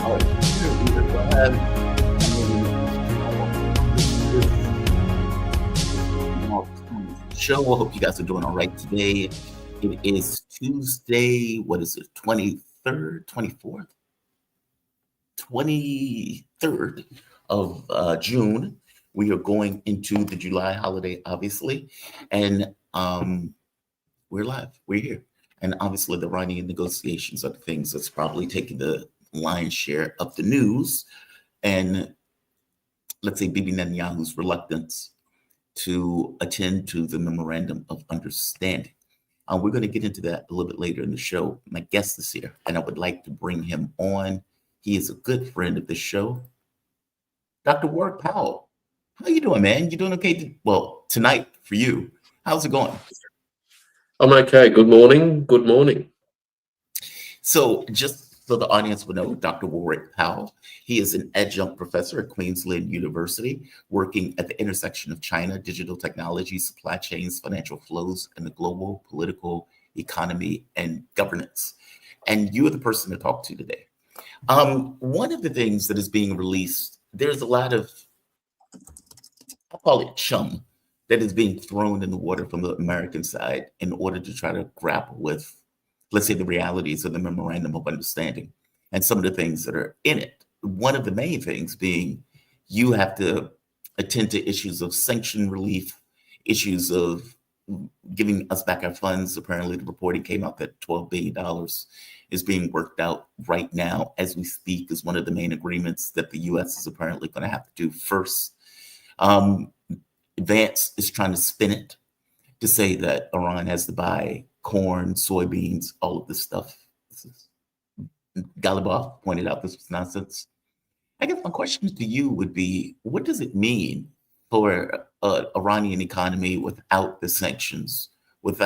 our interview that we'll have. Show. I hope you guys are doing all right today. It is Tuesday. What is it? 23rd, 24th, 23rd of June. We are going into the July holiday, obviously, and we're live. We're here, and obviously, the Iranian negotiations are the things that's probably taking the lion's share of the news, and let's say Bibi Netanyahu's reluctance to attend to the memorandum of understanding. We're going to get into that a little bit later in the show. My guest is here, and I would like to bring him on. He is a good friend of the show, Dr. Warwick Powell. How you doing, man? You doing okay? Well, tonight for you. How's it going? I'm okay. Good morning. Good morning. So just so the audience will know, Dr. Warwick Powell, he is an adjunct professor at Queensland University, working at the intersection of China, digital technology, supply chains, financial flows, and the global political economy and governance. And you are the person to talk to today. One of the things that is being released, there's a lot of, I'll call it chum, that is being thrown in the water from the American side in order to try to grapple with, let's say, the realities of the memorandum of understanding and some of the things that are in it. One of the main things being you have to attend to issues of sanction relief, issues of giving us back our funds. Apparently, the reporting came out that $12 billion is being worked out right now as we speak, is one of the main agreements that the U.S. is apparently going to have to do first. Vance is trying to spin it to say that Iran has to buy corn, soybeans, all of this stuff. Galibov pointed out this was nonsense. I guess my question to you would be, what does it mean for an Iranian economy without the sanctions, with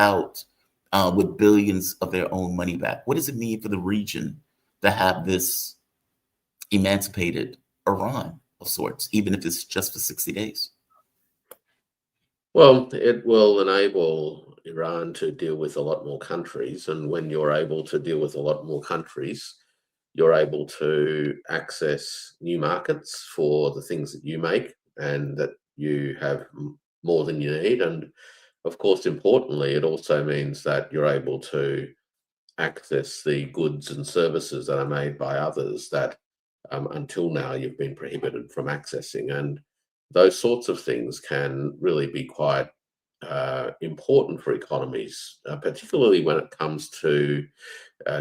billions of their own money back? What does it mean for the region to have this emancipated Iran of sorts, even if it's just for 60 days? Well, it will enable Iran to deal with a lot more countries. And when you're able to deal with a lot more countries, you're able to access new markets for the things that you make and that you have more than you need. And of course, importantly, it also means that you're able to access the goods and services that are made by others that until now you've been prohibited from accessing. And those sorts of things can really be quite important for economies, particularly when it comes to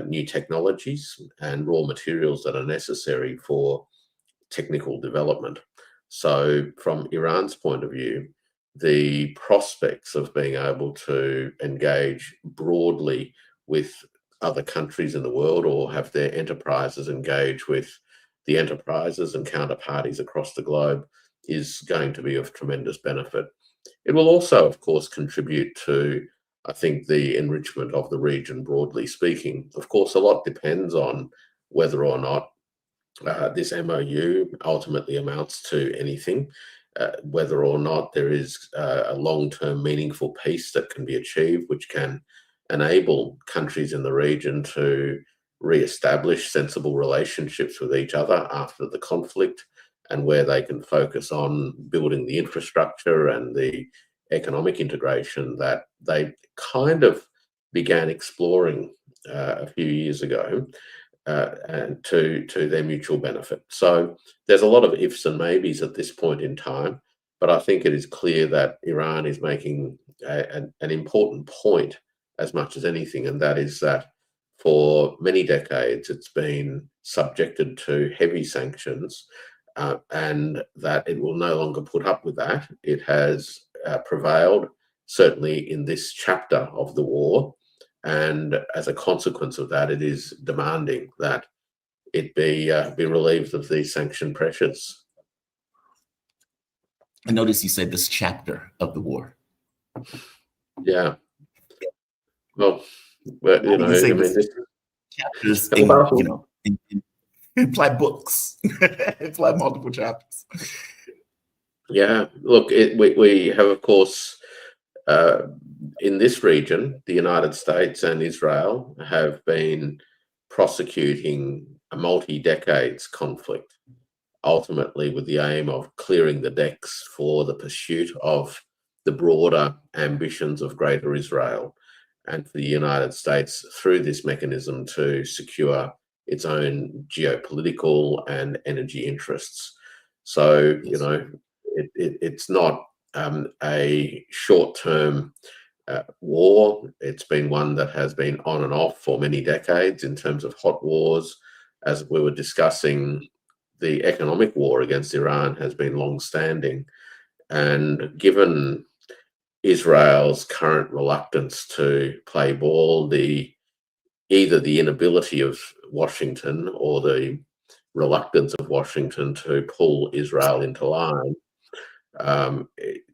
new technologies and raw materials that are necessary for technical development. So from Iran's point of view, the prospects of being able to engage broadly with other countries in the world or have their enterprises engage with the enterprises and counterparties across the globe is going to be of tremendous benefit. It will also, of course, contribute to, I think, the enrichment of the region, broadly speaking. Of course, a lot depends on whether or not this MOU ultimately amounts to anything, whether or not there is a long-term meaningful peace that can be achieved, which can enable countries in the region to re-establish sensible relationships with each other after the conflict, and where they can focus on building the infrastructure and the economic integration that they kind of began exploring a few years ago, and to their mutual benefit. So there's a lot of ifs and maybes at this point in time, but I think it is clear that Iran is making an important point as much as anything, and that is that for many decades it's been subjected to heavy sanctions, and that it will no longer put up with that. It has prevailed, certainly in this chapter of the war, and as a consequence of that, it is demanding that it be relieved of these sanction pressures. I noticed you said this chapter of the war. Yeah. Well, you know, I mean, this chapters, imply books, imply multiple chapters. Yeah, look, we have, of course, in this region, the United States and Israel have been prosecuting a multi-decades conflict, ultimately with the aim of clearing the decks for the pursuit of the broader ambitions of Greater Israel, and for the United States through this mechanism to secure its own geopolitical and energy interests. So, you know, it's not a short-term war. It's been one that has been on and off for many decades in terms of hot wars. As we were discussing, the economic war against Iran has been long-standing. And given Israel's current reluctance to play ball, either the inability of Washington or the reluctance of Washington to pull Israel into line,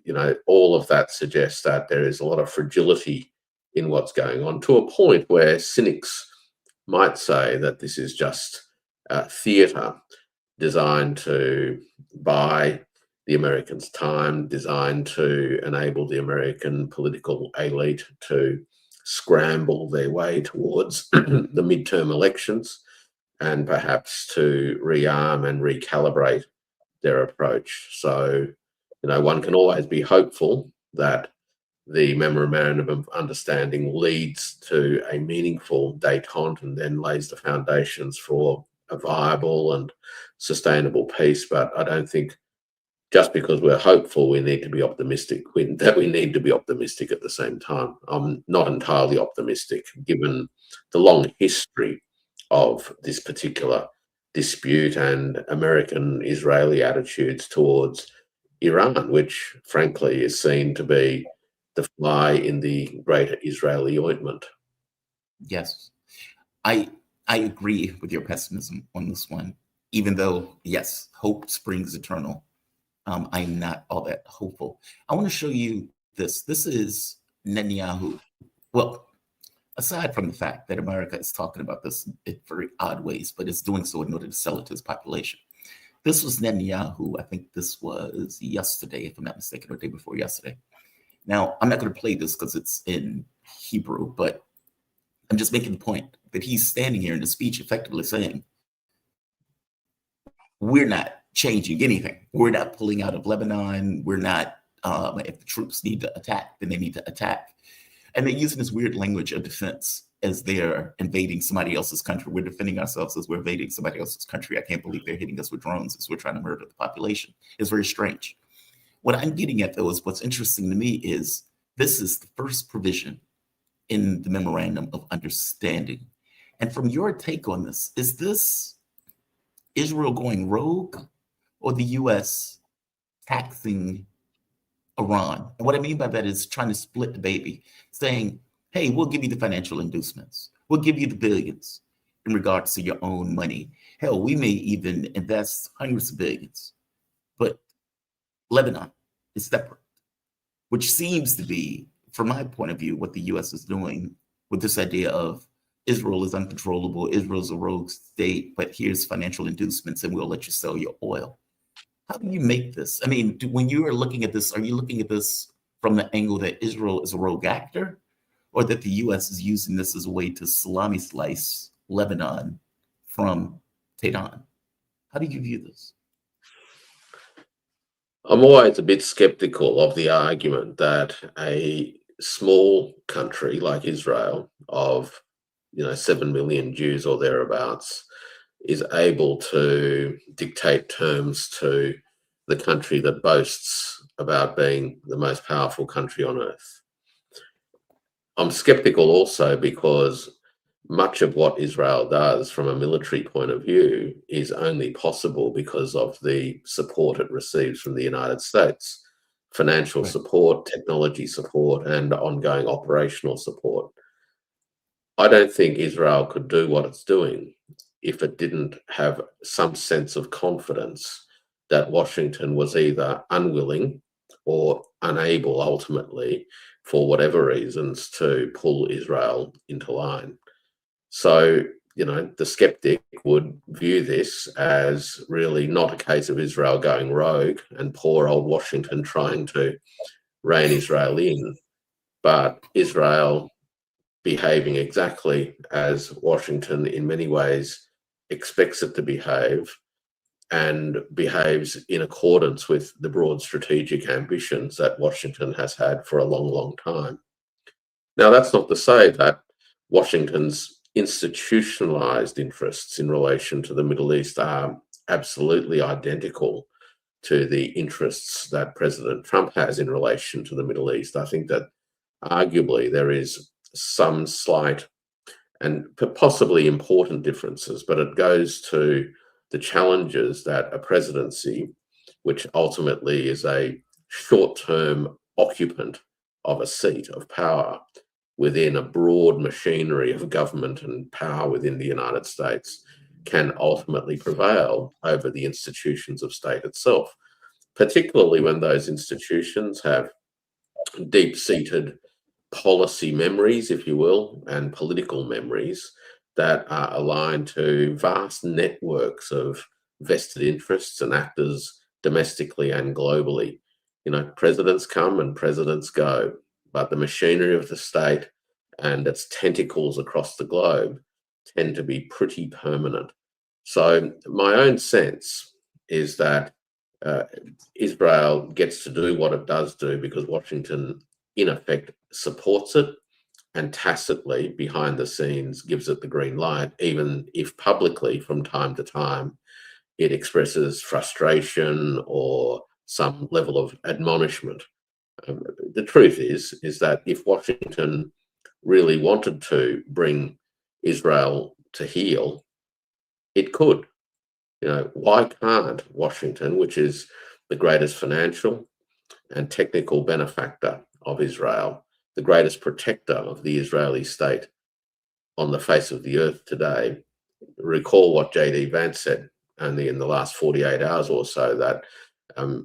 you know, all of that suggests that there is a lot of fragility in what's going on, to a point where cynics might say that this is just theatre designed to buy the Americans time, designed to enable the American political elite to scramble their way towards the midterm elections, and perhaps to rearm and recalibrate their approach. So, you know, one can always be hopeful that the memorandum of understanding leads to a meaningful détente and then lays the foundations for a viable and sustainable peace. But I don't think just because we're hopeful, we need to be optimistic. We need to be optimistic at the same time. I'm not entirely optimistic, given the long history of this particular dispute and American-Israeli attitudes towards Iran, which frankly is seen to be the fly in the greater Israeli ointment. Yes, I agree with your pessimism on this one, even though, yes, hope springs eternal. I'm not all that hopeful. I want to show you this. This is Netanyahu. Well, aside from the fact that America is talking about this in very odd ways, but it's doing so in order to sell it to its population. This was Netanyahu. I think this was yesterday, if I'm not mistaken, or the day before yesterday. Now, I'm not going to play this because it's in Hebrew, but I'm just making the point that he's standing here in the speech effectively saying, we're not changing anything. We're not pulling out of Lebanon. We're not, if the troops need to attack, then they need to attack. And they're using this weird language of defense as they're invading somebody else's country. We're defending ourselves as we're invading somebody else's country. I can't believe they're hitting us with drones as we're trying to murder the population. It's very strange. What I'm getting at, though, is what's interesting to me is this is the first provision in the memorandum of understanding. And from your take on this, is this Israel going rogue or the U.S. taxing Iran? And what I mean by that is trying to split the baby, saying, hey, we'll give you the financial inducements. We'll give you the billions in regards to your own money. Hell, we may even invest hundreds of billions. But Lebanon is separate, which seems to be, from my point of view, what the U.S. is doing with this idea of Israel is uncontrollable, Israel's a rogue state, but here's financial inducements and we'll let you sell your oil. How do you make this? I mean, when you are looking at this, are you looking at this from the angle that Israel is a rogue actor, or that the U.S. is using this as a way to salami slice Lebanon from Tehran? How do you view this? I'm always a bit skeptical of the argument that a small country like Israel of 7 million Jews or thereabouts is able to dictate terms to the country that boasts about being the most powerful country on earth. I'm skeptical also because much of what Israel does from a military point of view is only possible because of the support it receives from the United States, financial support, technology support, and ongoing operational support. I don't think Israel could do what it's doing if it didn't have some sense of confidence that Washington was either unwilling or unable ultimately, for whatever reasons, to pull Israel into line. So, the skeptic would view this as really not a case of Israel going rogue and poor old Washington trying to rein Israel in, but Israel behaving exactly as Washington in many ways expects it to behave and behaves in accordance with the broad strategic ambitions that Washington has had for a long, long time. Now, that's not to say that Washington's institutionalized interests in relation to the Middle East are absolutely identical to the interests that President Trump has in relation to the Middle East. I think that arguably there is some slight and possibly important differences, but it goes to the challenges that a presidency, which ultimately is a short-term occupant of a seat of power within a broad machinery of government and power within the United States, can ultimately prevail over the institutions of state itself, particularly when those institutions have deep-seated policy memories, if you will, and political memories that are aligned to vast networks of vested interests and actors domestically and globally. You know, presidents come and presidents go, but the machinery of the state and its tentacles across the globe tend to be pretty permanent. So my own sense is that Israel gets to do what it does do because Washington, in effect, supports it and tacitly, behind the scenes, gives it the green light, even if publicly, from time to time, it expresses frustration or some level of admonishment. The truth is that if Washington really wanted to bring Israel to heel, it could. You know, why can't Washington, which is the greatest financial and technical benefactor of Israel, the greatest protector of the Israeli state on the face of the earth today, recall what J.D. Vance said only in the last 48 hours or so, that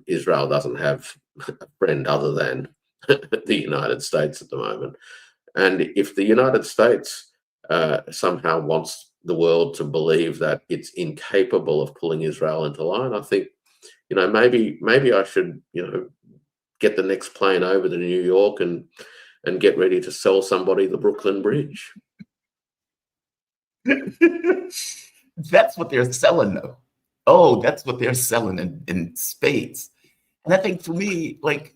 Israel doesn't have a friend other than the United States at the moment. And if the United States somehow wants the world to believe that it's incapable of pulling Israel into line, I think, you know, maybe I should, you know, get the next plane over to New York and get ready to sell somebody the Brooklyn Bridge. That's what they're selling, though. Oh, that's what they're selling in spades. And I think for me, like,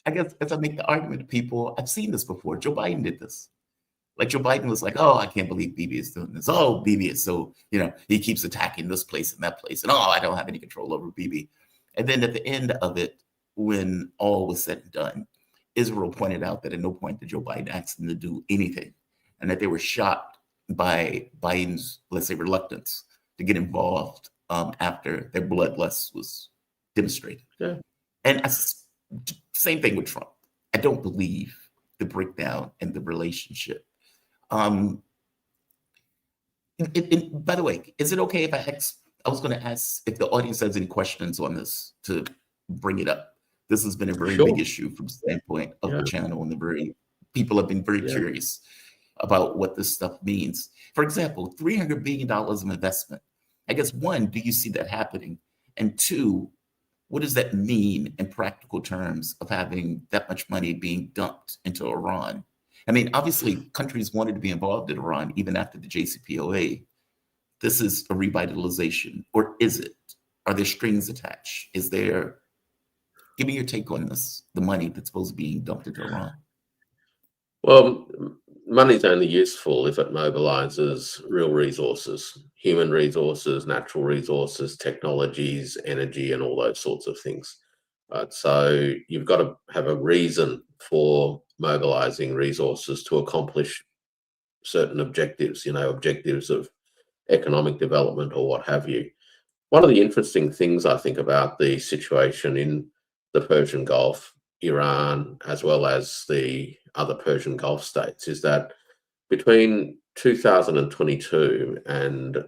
I guess as I make the argument to people, I've seen this before. Joe Biden did this. Like Joe Biden was like, oh, I can't believe Bibi is doing this. Oh, Bibi is so, you know, he keeps attacking this place and that place. And oh, I don't have any control over Bibi. And then at the end of it, when all was said and done, Israel pointed out that at no point did Joe Biden ask them to do anything, and that they were shocked by Biden's, let's say, reluctance to get involved after their bloodlust was demonstrated. Yeah. And same thing with Trump. I don't believe the breakdown in the relationship. By the way, is it okay if I was going to ask if the audience has any questions on this to bring it up? This has been a very big issue from the standpoint of the channel, and people have been very curious about what this stuff means. For example, $300 billion of investment. I guess, one, do you see that happening? And two, what does that mean in practical terms of having that much money being dumped into Iran? I mean, obviously, countries wanted to be involved in Iran even after the JCPOA. This is a revitalization, or is it? Are there strings attached? Is there? Give me your take on this, the money that's supposed to be being dumped into Iran. Well, money's only useful if it mobilizes real resources, human resources, natural resources, technologies, energy, and all those sorts of things. So you've got to have a reason for mobilizing resources to accomplish certain objectives, you know, objectives of economic development or what have you. One of the interesting things I think about the situation in the Persian Gulf, Iran, as well as the other Persian Gulf states, is that between 2022 and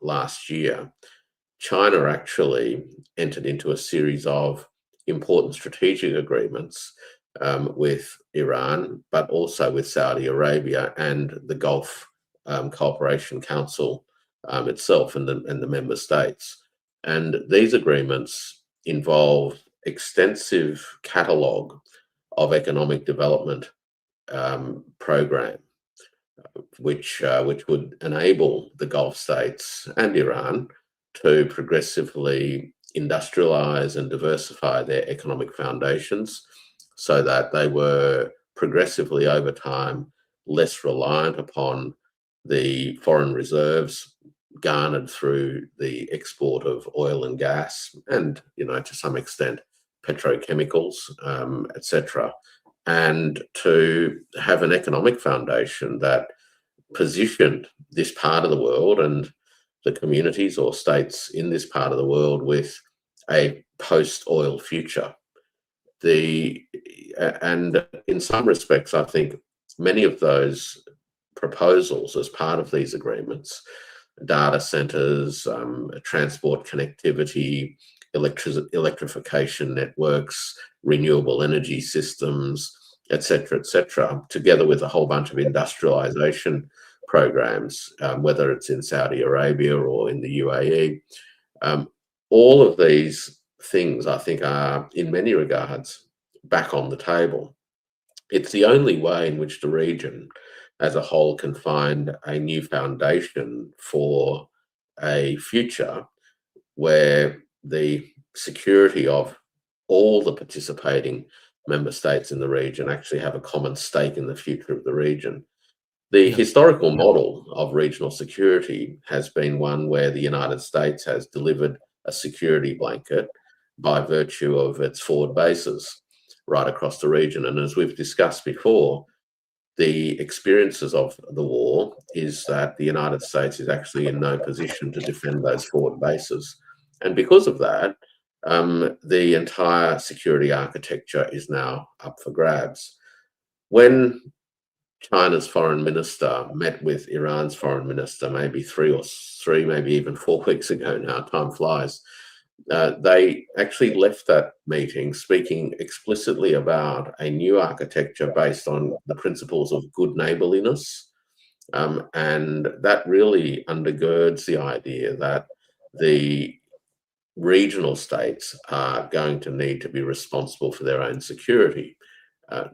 last year, China actually entered into a series of important strategic agreements with Iran, but also with Saudi Arabia and the Gulf Cooperation Council itself and the member states. And these agreements involve extensive catalogue of economic development program. which would enable the Gulf states and Iran to progressively industrialize and diversify their economic foundations so that they were progressively over time less reliant upon the foreign reserves garnered through the export of oil and gas and, to some extent, petrochemicals, etc., and to have an economic foundation that positioned this part of the world and the communities or states in this part of the world with a post-oil future. And in some respects, I think many of those proposals as part of these agreements, data centers, transport connectivity, electrification networks, renewable energy systems, etc., together with a whole bunch of industrialization programs, whether it's in Saudi Arabia or in the UAE. All of these things, I think, are in many regards back on the table. It's the only way in which the region as a whole can find a new foundation for a future where the security of all the participating member states in the region actually have a common stake in the future of the region. The historical model of regional security has been one where the United States has delivered a security blanket by virtue of its forward bases right across the region. And as we've discussed before, the experiences of the war is that the United States is actually in no position to defend those forward bases. And because of that, the entire security architecture is now up for grabs. When China's foreign minister met with Iran's foreign minister maybe maybe even 4 weeks ago now, time flies, they actually left that meeting speaking explicitly about a new architecture based on the principles of good neighborliness. And that really undergirds the idea that the regional states are going to need to be responsible for their own security.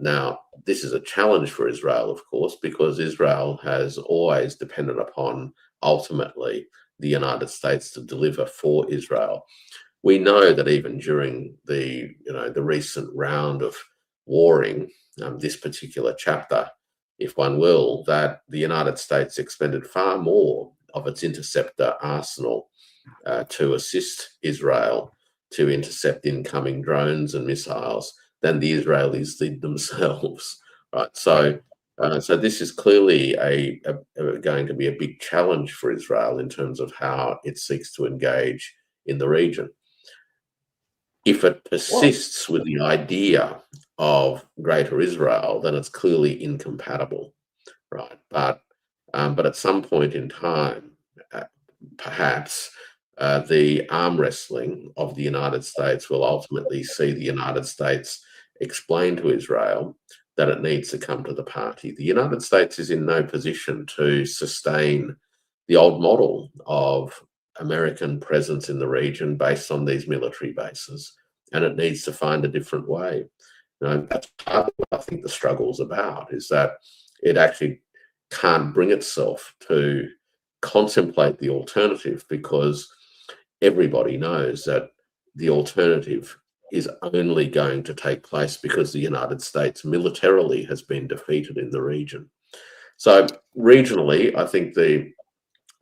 Now, this is a challenge for Israel, of course, because Israel has always depended upon, ultimately, the United States to deliver for Israel. We know that even during the recent round of warring, this particular chapter, if one will, that the United States expended far more of its interceptor arsenal to assist Israel to intercept incoming drones and missiles than the Israelis did themselves. Right. So this is clearly going to be a big challenge for Israel in terms of how it seeks to engage in the region. If it persists with the idea of Greater Israel, then it's clearly incompatible, right? But at some point in time, perhaps the arm wrestling of the United States will ultimately see the United States explain to Israel that it needs to come to the party. The United States is in no position to sustain the old model of American presence in the region based on these military bases, and it needs to find a different way. That's part of what I think the struggle's about, is that it actually can't bring itself to contemplate the alternative, because everybody knows that the alternative is only going to take place because the United States militarily has been defeated in the region. So regionally, I think the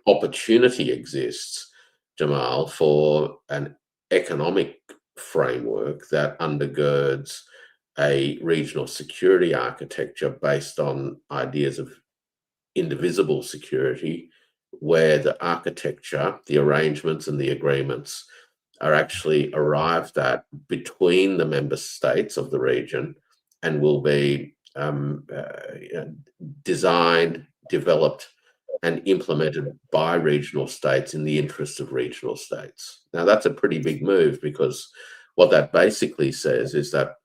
opportunity exists, Jamal, for an economic framework that undergirds a regional security architecture based on ideas of indivisible security, where the architecture, the arrangements, and the agreements are actually arrived at between the member states of the region and will be designed, developed, and implemented by regional states in the interest of regional states. Now, that's a pretty big move, because what that basically says is that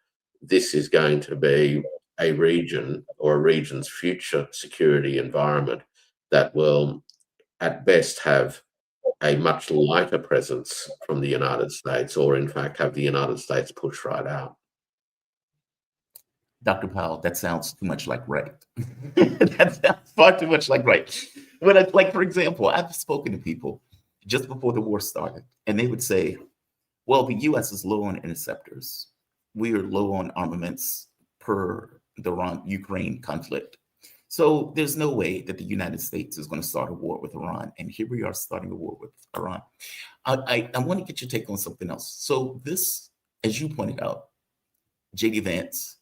this is going to be a region, or a region's future security environment, that will at best have a much lighter presence from the United States, or in fact have the United States push right out. Dr. Powell, that sounds too much like right. That sounds far too much like right. When like, for example, I've spoken to people just before the war started, and they would say, well, the US is low on interceptors. We are low on armaments per the Ukraine conflict. So there's no way that the United States is going to start a war with Iran. And here we are starting a war with Iran. I want to get your take on something else. So this, as you pointed out, J.D. Vance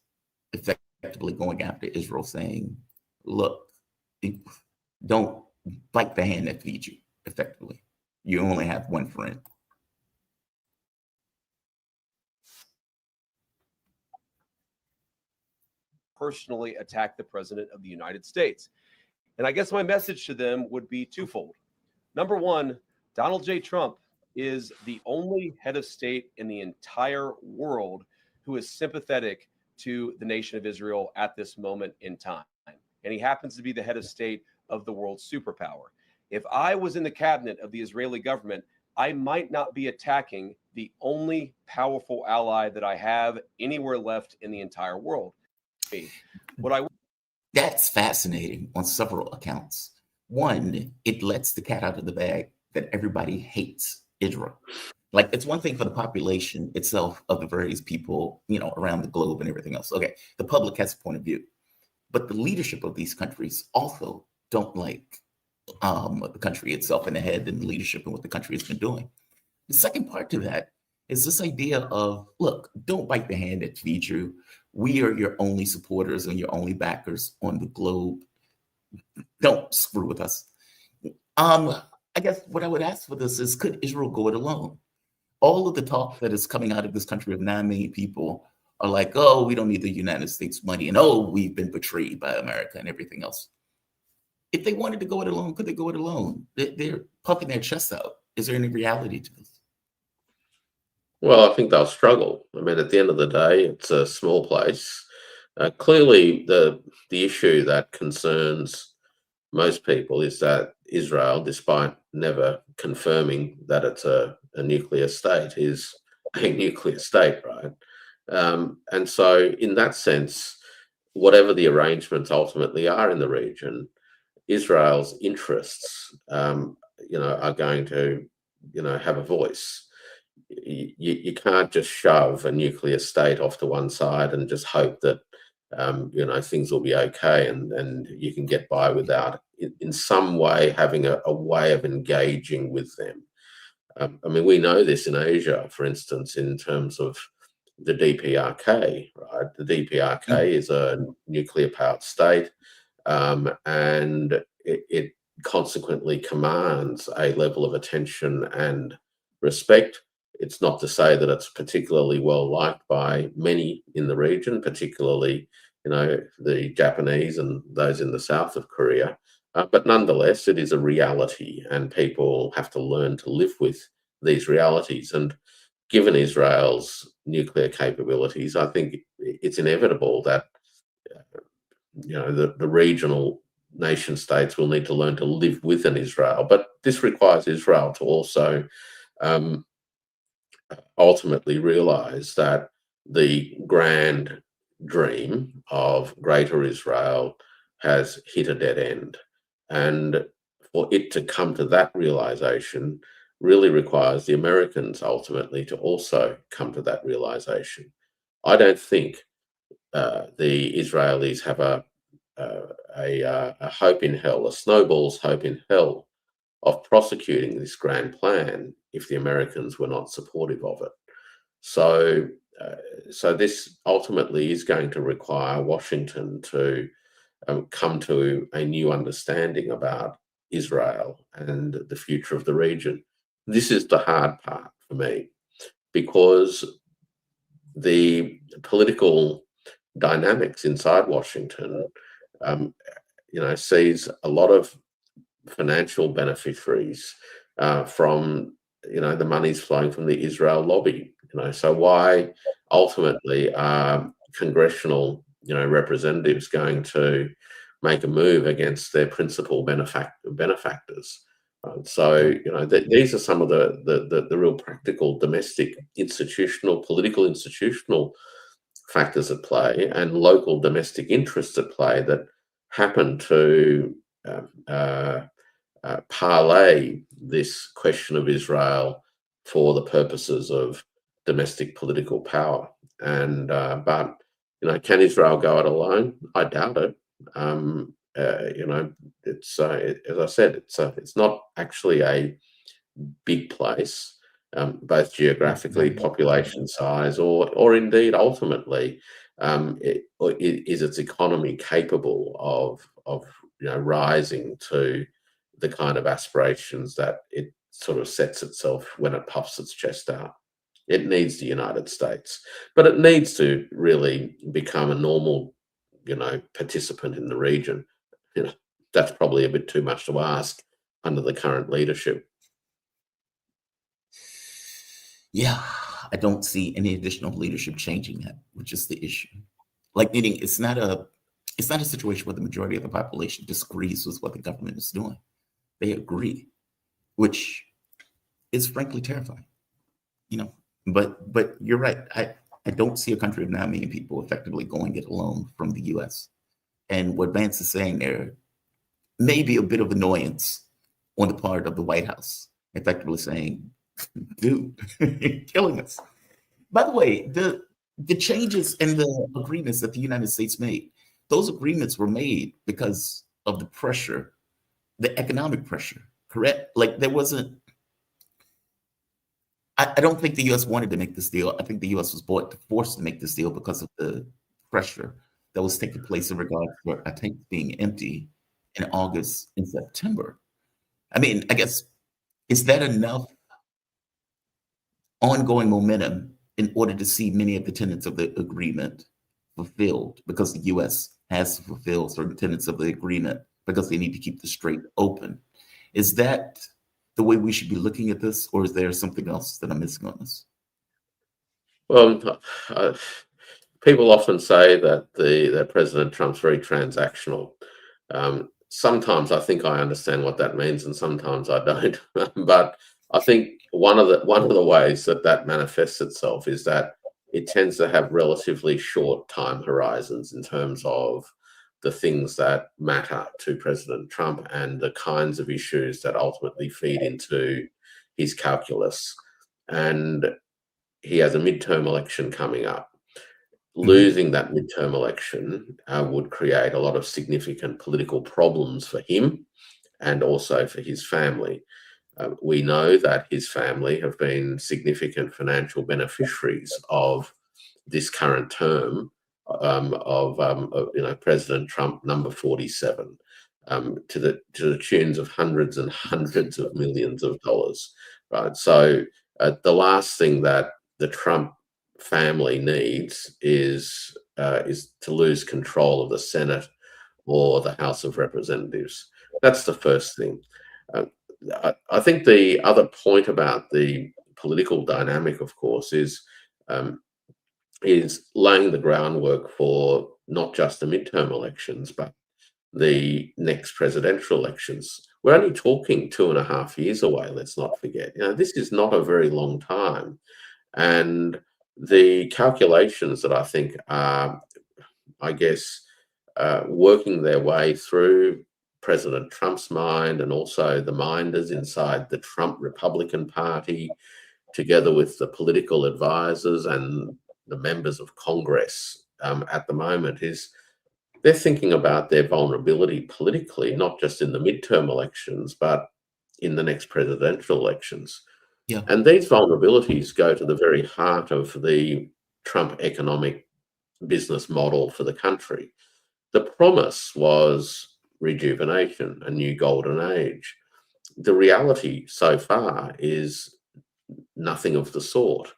effectively going after Israel, saying, look, don't bite the hand that feeds you, effectively. You only have one friend. Personally attack the president of the United States. And I guess my message to them would be twofold. Number one, Donald J. Trump is the only head of state in the entire world who is sympathetic to the nation of Israel at this moment in time. And he happens to be the head of state of the world's superpower. If I was in the cabinet of the Israeli government, I might not be attacking the only powerful ally that I have anywhere left in the entire world. That's fascinating on several accounts. One, it lets the cat out of the bag that everybody hates Israel. Like, it's one thing for the population itself of the various people, around the globe and everything else. Okay, the public has a point of view, but the leadership of these countries also don't like the country itself and the head and the leadership and what the country has been doing. The second part to that is this idea of, look, don't bite the hand that feeds you. We are your only supporters and your only backers on the globe. Don't screw with us. I guess what I would ask for this is, could Israel go it alone? All of the talk that is coming out of this country of 9 million people are like, oh, we don't need the United States money, and oh, we've been betrayed by America and everything else. If they wanted to go it alone, could they go it alone? They're puffing their chests out. Is there any reality to this? Well, I think they'll struggle. I mean, at the end of the day, it's a small place. Clearly, the issue that concerns most people is that Israel, despite never confirming that it's a nuclear state, is a nuclear state, right? And so, in that sense, whatever the arrangements ultimately are in the region, Israel's interests, are going to, have a voice. You can't just shove a nuclear state off to one side and just hope that things will be okay and you can get by without in some way having a way of engaging with them. I mean, we know this in Asia, for instance, in terms of the DPRK, right? The DPRK is a nuclear powered state, and it consequently commands a level of attention and respect. It's not to say that it's particularly well liked by many in the region, particularly, the Japanese and those in the south of Korea. But nonetheless, it is a reality, and people have to learn to live with these realities. And given Israel's nuclear capabilities, I think it's inevitable that the regional nation states will need to learn to live with an Israel. But this requires Israel to also ultimately realize that the grand dream of greater Israel has hit a dead end. And for it to come to that realization really requires the Americans ultimately to also come to that realization. I don't think the Israelis have a hope in hell, a snowball's hope in hell of prosecuting this grand plan if the Americans were not supportive of it. So this ultimately is going to require Washington to come to a new understanding about Israel and the future of the region. This is the hard part for me, because the political dynamics inside Washington, sees a lot of financial beneficiaries from the money's flowing from the Israel lobby. So why ultimately are congressional representatives going to make a move against their principal benefactors? So these are some of the real practical domestic institutional factors at play and local domestic interests at play that happen to parlay this question of Israel for the purposes of domestic political power. And but can Israel go it alone? I doubt it. It's as I said, it's not actually a big place, both geographically, population size, or indeed ultimately, is its economy capable of rising to the kind of aspirations that it sort of sets itself when it puffs its chest out. It needs the United States, but it needs to really become a normal, participant in the region. That's probably a bit too much to ask under the current leadership. Yeah, I don't see any additional leadership changing that, which is the issue. Like, meaning it's not a situation where the majority of the population disagrees with what the government is doing. They agree, which is frankly terrifying. But you're right. I don't see a country of 9 million people effectively going it alone from the U.S. And what Vance is saying there may be a bit of annoyance on the part of the White House, effectively saying, dude, you're killing us. By the way, the changes and the agreements that the United States made, those agreements were made because of the pressure, the economic pressure, correct? Like there wasn't, I don't think the U.S. wanted to make this deal. I think the U.S. was forced to make this deal because of the pressure that was taking place in regard to our tanks being empty in August and September. I mean, I guess, is that enough ongoing momentum in order to see many of the tenets of the agreement fulfilled, because the U.S. has to fulfill certain tenets of the agreement because they need to keep the Strait open? Is that the way we should be looking at this, or is there something else that I'm missing on this? Well, people often say that President Trump's very transactional. Sometimes I think I understand what that means, and sometimes I don't. But I think one of the ways that manifests itself is that it tends to have relatively short time horizons in terms of the things that matter to President Trump and the kinds of issues that ultimately feed into his calculus. And he has a midterm election coming up. Losing that midterm election would create a lot of significant political problems for him and also for his family. We know that his family have been significant financial beneficiaries of this current term of President Trump number 47, to the tunes of hundreds and hundreds of millions of dollars. Right. So the last thing that the Trump family needs is to lose control of the Senate or the House of Representatives. That's the first thing. I think the other point about the political dynamic, of course, is laying the groundwork for not just the midterm elections, but the next presidential elections. We're only talking 2.5 years away, let's not forget. This is not a very long time. And the calculations that I think are, I guess, working their way through President Trump's mind and also the minders inside the Trump Republican Party, together with the political advisors and the members of Congress at the moment, is they're thinking about their vulnerability politically, not just in the midterm elections, but in the next presidential elections. Yeah. And these vulnerabilities go to the very heart of the Trump economic business model for the country. The promise was rejuvenation, a new golden age. The reality so far is nothing of the sort.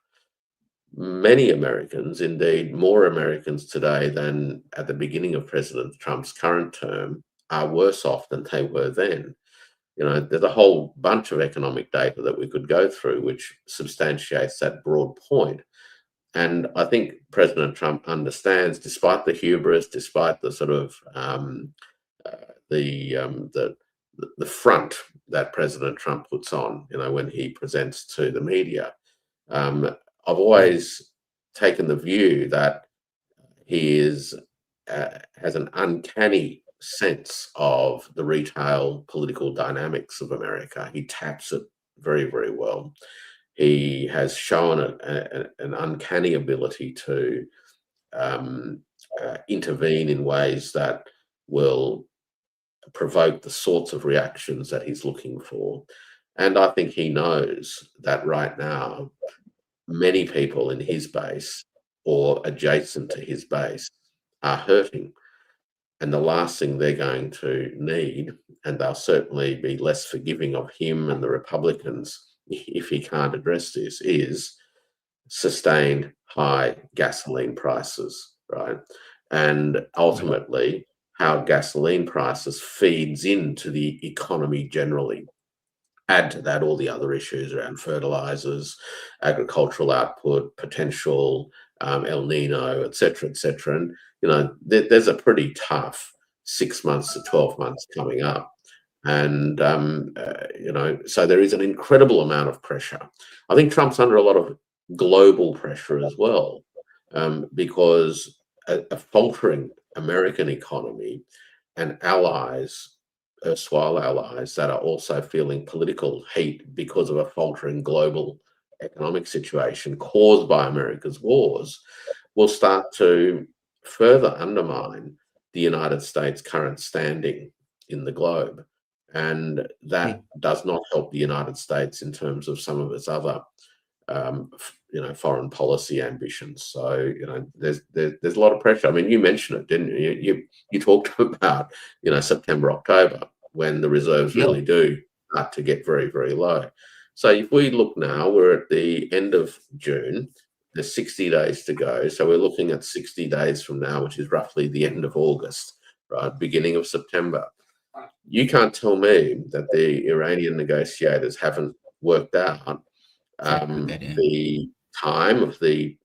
Many Americans, indeed more Americans today than at the beginning of President Trump's current term, are worse off than they were then. There's a whole bunch of economic data that we could go through which substantiates that broad point. And I think President Trump understands, despite the hubris, despite the sort of the front that President Trump puts on, when he presents to the media. I've always taken the view that He has an uncanny sense of the retail political dynamics of America. He taps it very, very well. He has shown an uncanny ability to intervene in ways that will provoke the sorts of reactions that he's looking for. And I think he knows that right now, many people in his base or adjacent to his base are hurting. And the last thing they're going to need, and they'll certainly be less forgiving of him and the Republicans if he can't address this, is sustained high gasoline prices, right? And ultimately, how gasoline prices feeds into the economy generally. Add to that all the other issues around fertilizers, agricultural output, potential El Nino, et cetera, et cetera. And, there's a pretty tough 6 months to 12 months coming up. And, so there is an incredible amount of pressure. I think Trump's under a lot of global pressure as well, because a faltering American economy and allies, erstwhile allies, that are also feeling political heat because of a faltering global economic situation caused by America's wars, will start to further undermine the United States' current standing in the globe. And that does not help the United States in terms of some of its other foreign policy ambitions. So, there's a lot of pressure. I mean, you mentioned it, didn't you? You talked about, September, October, when the reserves really do start to get very, very low. So if we look now, we're at the end of June. There's 60 days to go. So we're looking at 60 days from now, which is roughly the end of August, right? Beginning of September. You can't tell me that the Iranian negotiators haven't worked out the time of the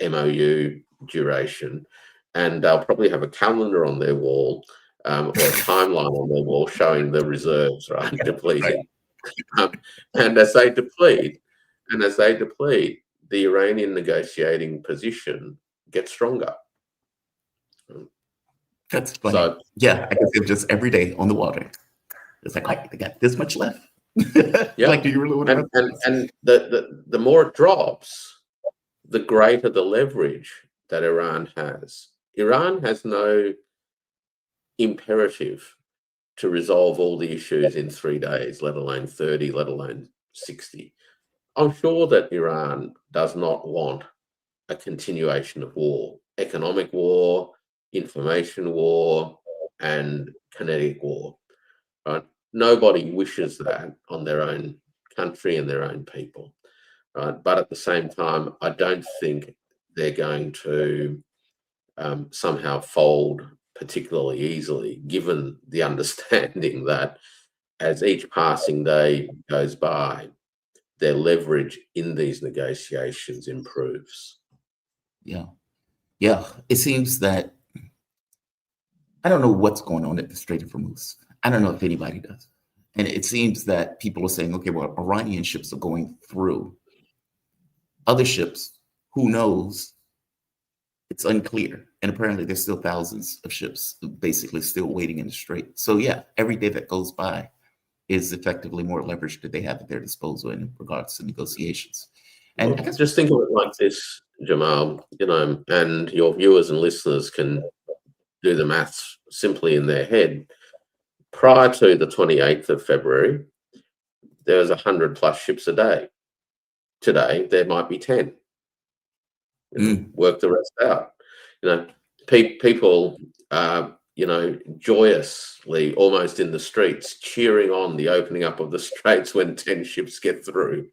MOU duration, and they'll probably have a calendar on their wall, or a timeline on their wall showing the reserves, right, depleting. And as they deplete, the Iranian negotiating position gets stronger. That's funny. So, I can see just every day on the water. It's like, they got this much left. Like, do you really want to? And the more it drops, the greater the leverage that Iran has. Iran has no imperative to resolve all the issues in 3 days, let alone 30, let alone 60. I'm sure that Iran does not want a continuation of war, economic war, information war, and kinetic war. Right? Nobody wishes that on their own country and their own people. Right? But at the same time, I don't think they're going to somehow fold particularly easily, given the understanding that as each passing day goes by, their leverage in these negotiations improves. Yeah. It seems that I don't know what's going on at the Strait of Hormuz. I don't know if anybody does. And it seems that people are saying, okay, well, Iranian ships are going through. Other ships, who knows? It's unclear. And apparently there's still thousands of ships basically still waiting in the strait. So every day that goes by is effectively more leverage that they have at their disposal in regards to negotiations. And I guess just think of it like this, Jamal, and your viewers and listeners can do the maths simply in their head. Prior to the 28th of February, there was 100+ ships a day. Today, there might be 10. Work the rest out. People joyously, almost in the streets, cheering on the opening up of the straits when 10 ships get through.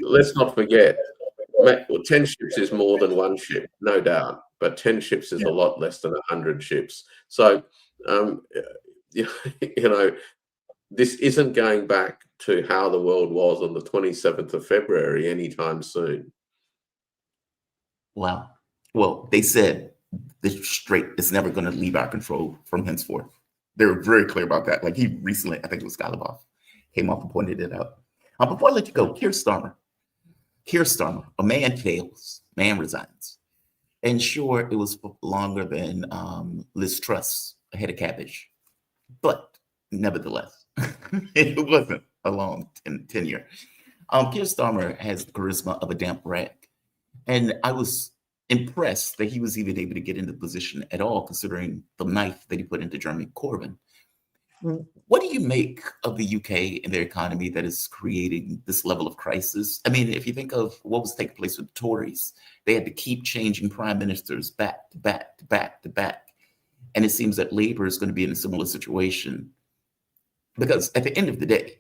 Let's not forget, 10 ships is more than one ship, no doubt, but 10 ships is a lot less than 100 ships. So, this isn't going back to how the world was on the 27th of February anytime soon. Wow. Well, they said the strait is never going to leave our control from henceforth. They were very clear about that. Like, he recently, I think it was Galibov, came off and pointed it out. Before I let you go, Keir Starmer. Keir Starmer, a man fails, man resigns. And sure, it was longer than Liz Truss, a head of cabbage, but nevertheless, it wasn't a long tenure. Keir Starmer has the charisma of a damp rag. And I was impressed that he was even able to get into the position at all, considering the knife that he put into Jeremy Corbyn. What do you make of the UK and their economy that is creating this level of crisis? I mean, if you think of what was taking place with the Tories, they had to keep changing prime ministers back to back to back to back. And it seems that Labour is going to be in a similar situation because at the end of the day,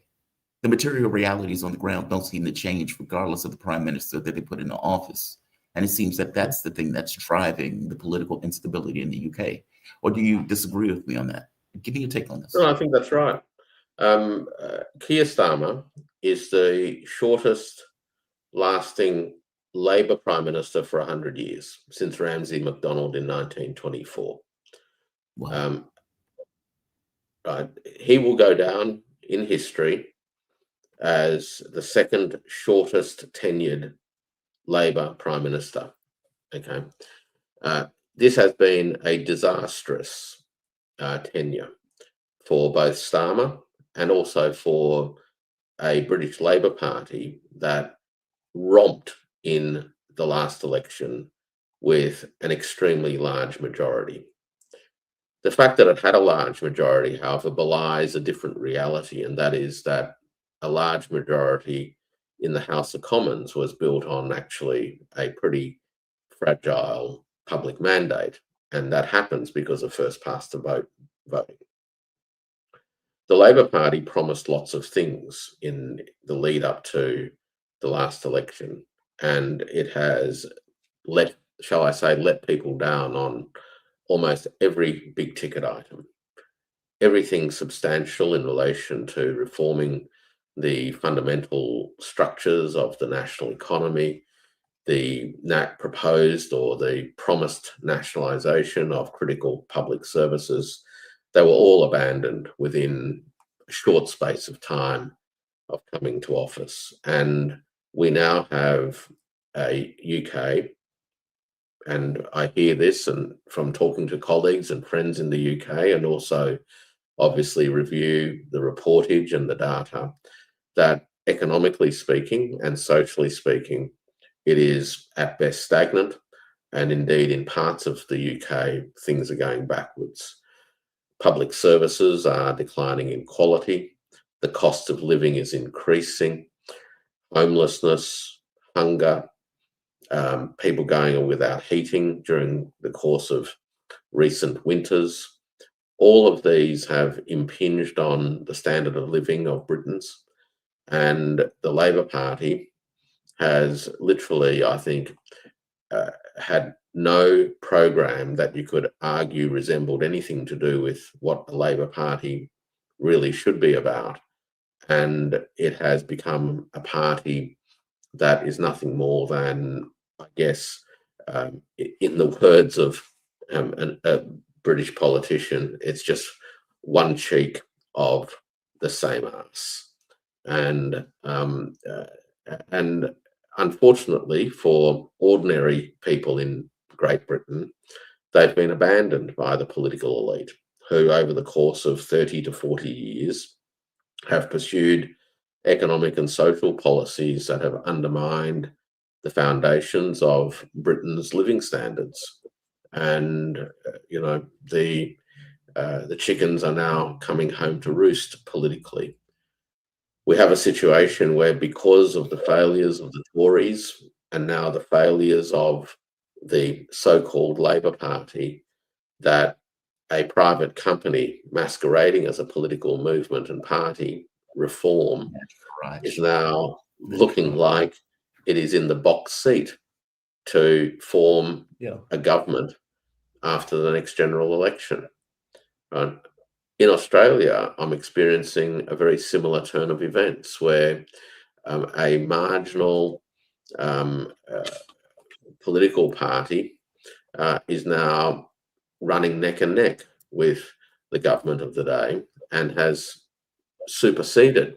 the material realities on the ground don't seem to change regardless of the prime minister that they put into office. And it seems that that's the thing that's driving the political instability in the UK. Or do you disagree with me on that? Give me your take on this. No, I think that's right. Keir Starmer is the shortest lasting Labour Prime Minister for 100 years, since Ramsay MacDonald in 1924. Wow. Right. He will go down in history as the second shortest tenured Labour Prime Minister. Okay. This has been a disastrous tenure for both Starmer and also for a British Labour Party that romped in the last election with an extremely large majority. The fact that it had a large majority, however, belies a different reality, and that is that a large majority in the House of Commons was built on actually a pretty fragile public mandate, and that happens because of first past the vote voting. The Labor Party promised lots of things in the lead up to the last election, and it has let people down on almost every big ticket item. Everything substantial in relation to reforming the fundamental structures of the national economy, the proposed or the promised nationalisation of critical public services, they were all abandoned within a short space of time of coming to office. And we now have a UK, and I hear this and from talking to colleagues and friends in the UK, and also obviously review the reportage and the data, that economically speaking and socially speaking, it is at best stagnant, and indeed in parts of the UK, things are going backwards. Public services are declining in quality, the cost of living is increasing, homelessness, hunger, people going without heating during the course of recent winters. All of these have impinged on the standard of living of Britons, and the Labor Party has literally, I think, had no program that you could argue resembled anything to do with what the Labor Party really should be about. And it has become a party that is nothing more than, I guess, in the words of a British politician, it's just one cheek of the same ass. And unfortunately for ordinary people in Great Britain, they've been abandoned by the political elite, who over the course of 30 to 40 years have pursued economic and social policies that have undermined the foundations of Britain's living standards. And the chickens are now coming home to roost politically. We have a situation where, because of the failures of the Tories and now the failures of the so-called Labor Party, that a private company masquerading as a political movement and party, Reform, is now looking like it is in the box seat to form a government after the next general election. Right? In Australia, I'm experiencing a very similar turn of events where a marginal political party is now running neck and neck with the government of the day and has superseded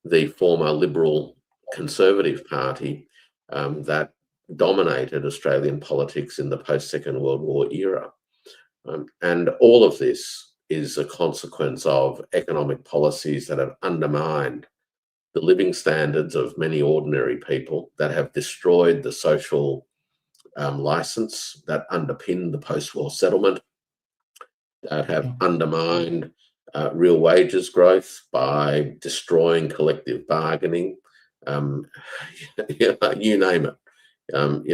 the former Liberal Conservative Party that dominated Australian politics in the post-Second World War era. And all of this is a consequence of economic policies that have undermined the living standards of many ordinary people, that have destroyed the social license that underpinned the post-war settlement, that have undermined real wages growth by destroying collective bargaining, you name it, and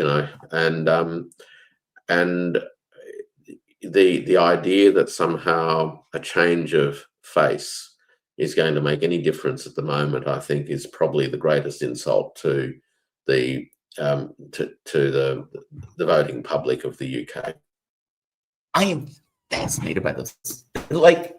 the idea that somehow a change of face is going to make any difference at the moment, I think, is probably the greatest insult to the voting public of the UK. I am fascinated by this. Like,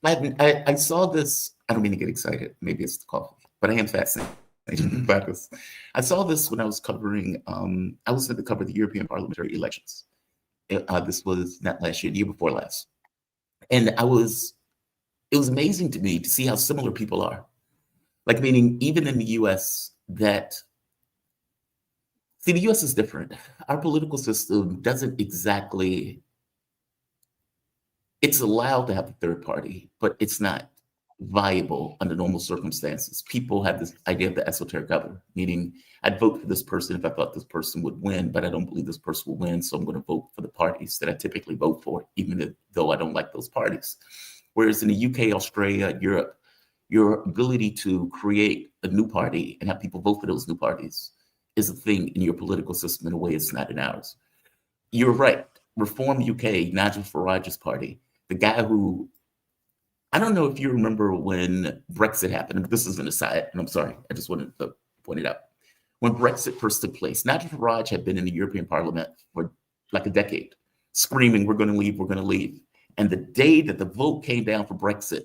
I saw this. I don't mean to get excited. Maybe it's the coffee, but I am fascinated by this. I saw this when I was covering. I was going to cover the European parliamentary elections. This was not last year, the year before last, and it was amazing to me to see how similar people are. Like, meaning even in the U.S. the U.S. is different. Our political system doesn't exactly. It's allowed to have a third party, but it's not viable under normal circumstances. People have this idea of the esoteric other, meaning I'd vote for this person if I thought this person would win, but I don't believe this person will win, so I'm going to vote for the parties that I typically vote for, even though I don't like those parties. Whereas in the UK, Australia, Europe, your ability to create a new party and have people vote for those new parties is a thing in your political system in a way it's not in ours. You're right. Reform UK, Nigel Farage's party, the guy who, I don't know if you remember when Brexit happened, and this is an aside, and I'm sorry, I just wanted to point it out. When Brexit first took place, Nigel Farage had been in the European Parliament for like a decade, screaming, we're going to leave, we're going to leave. And the day that the vote came down for Brexit,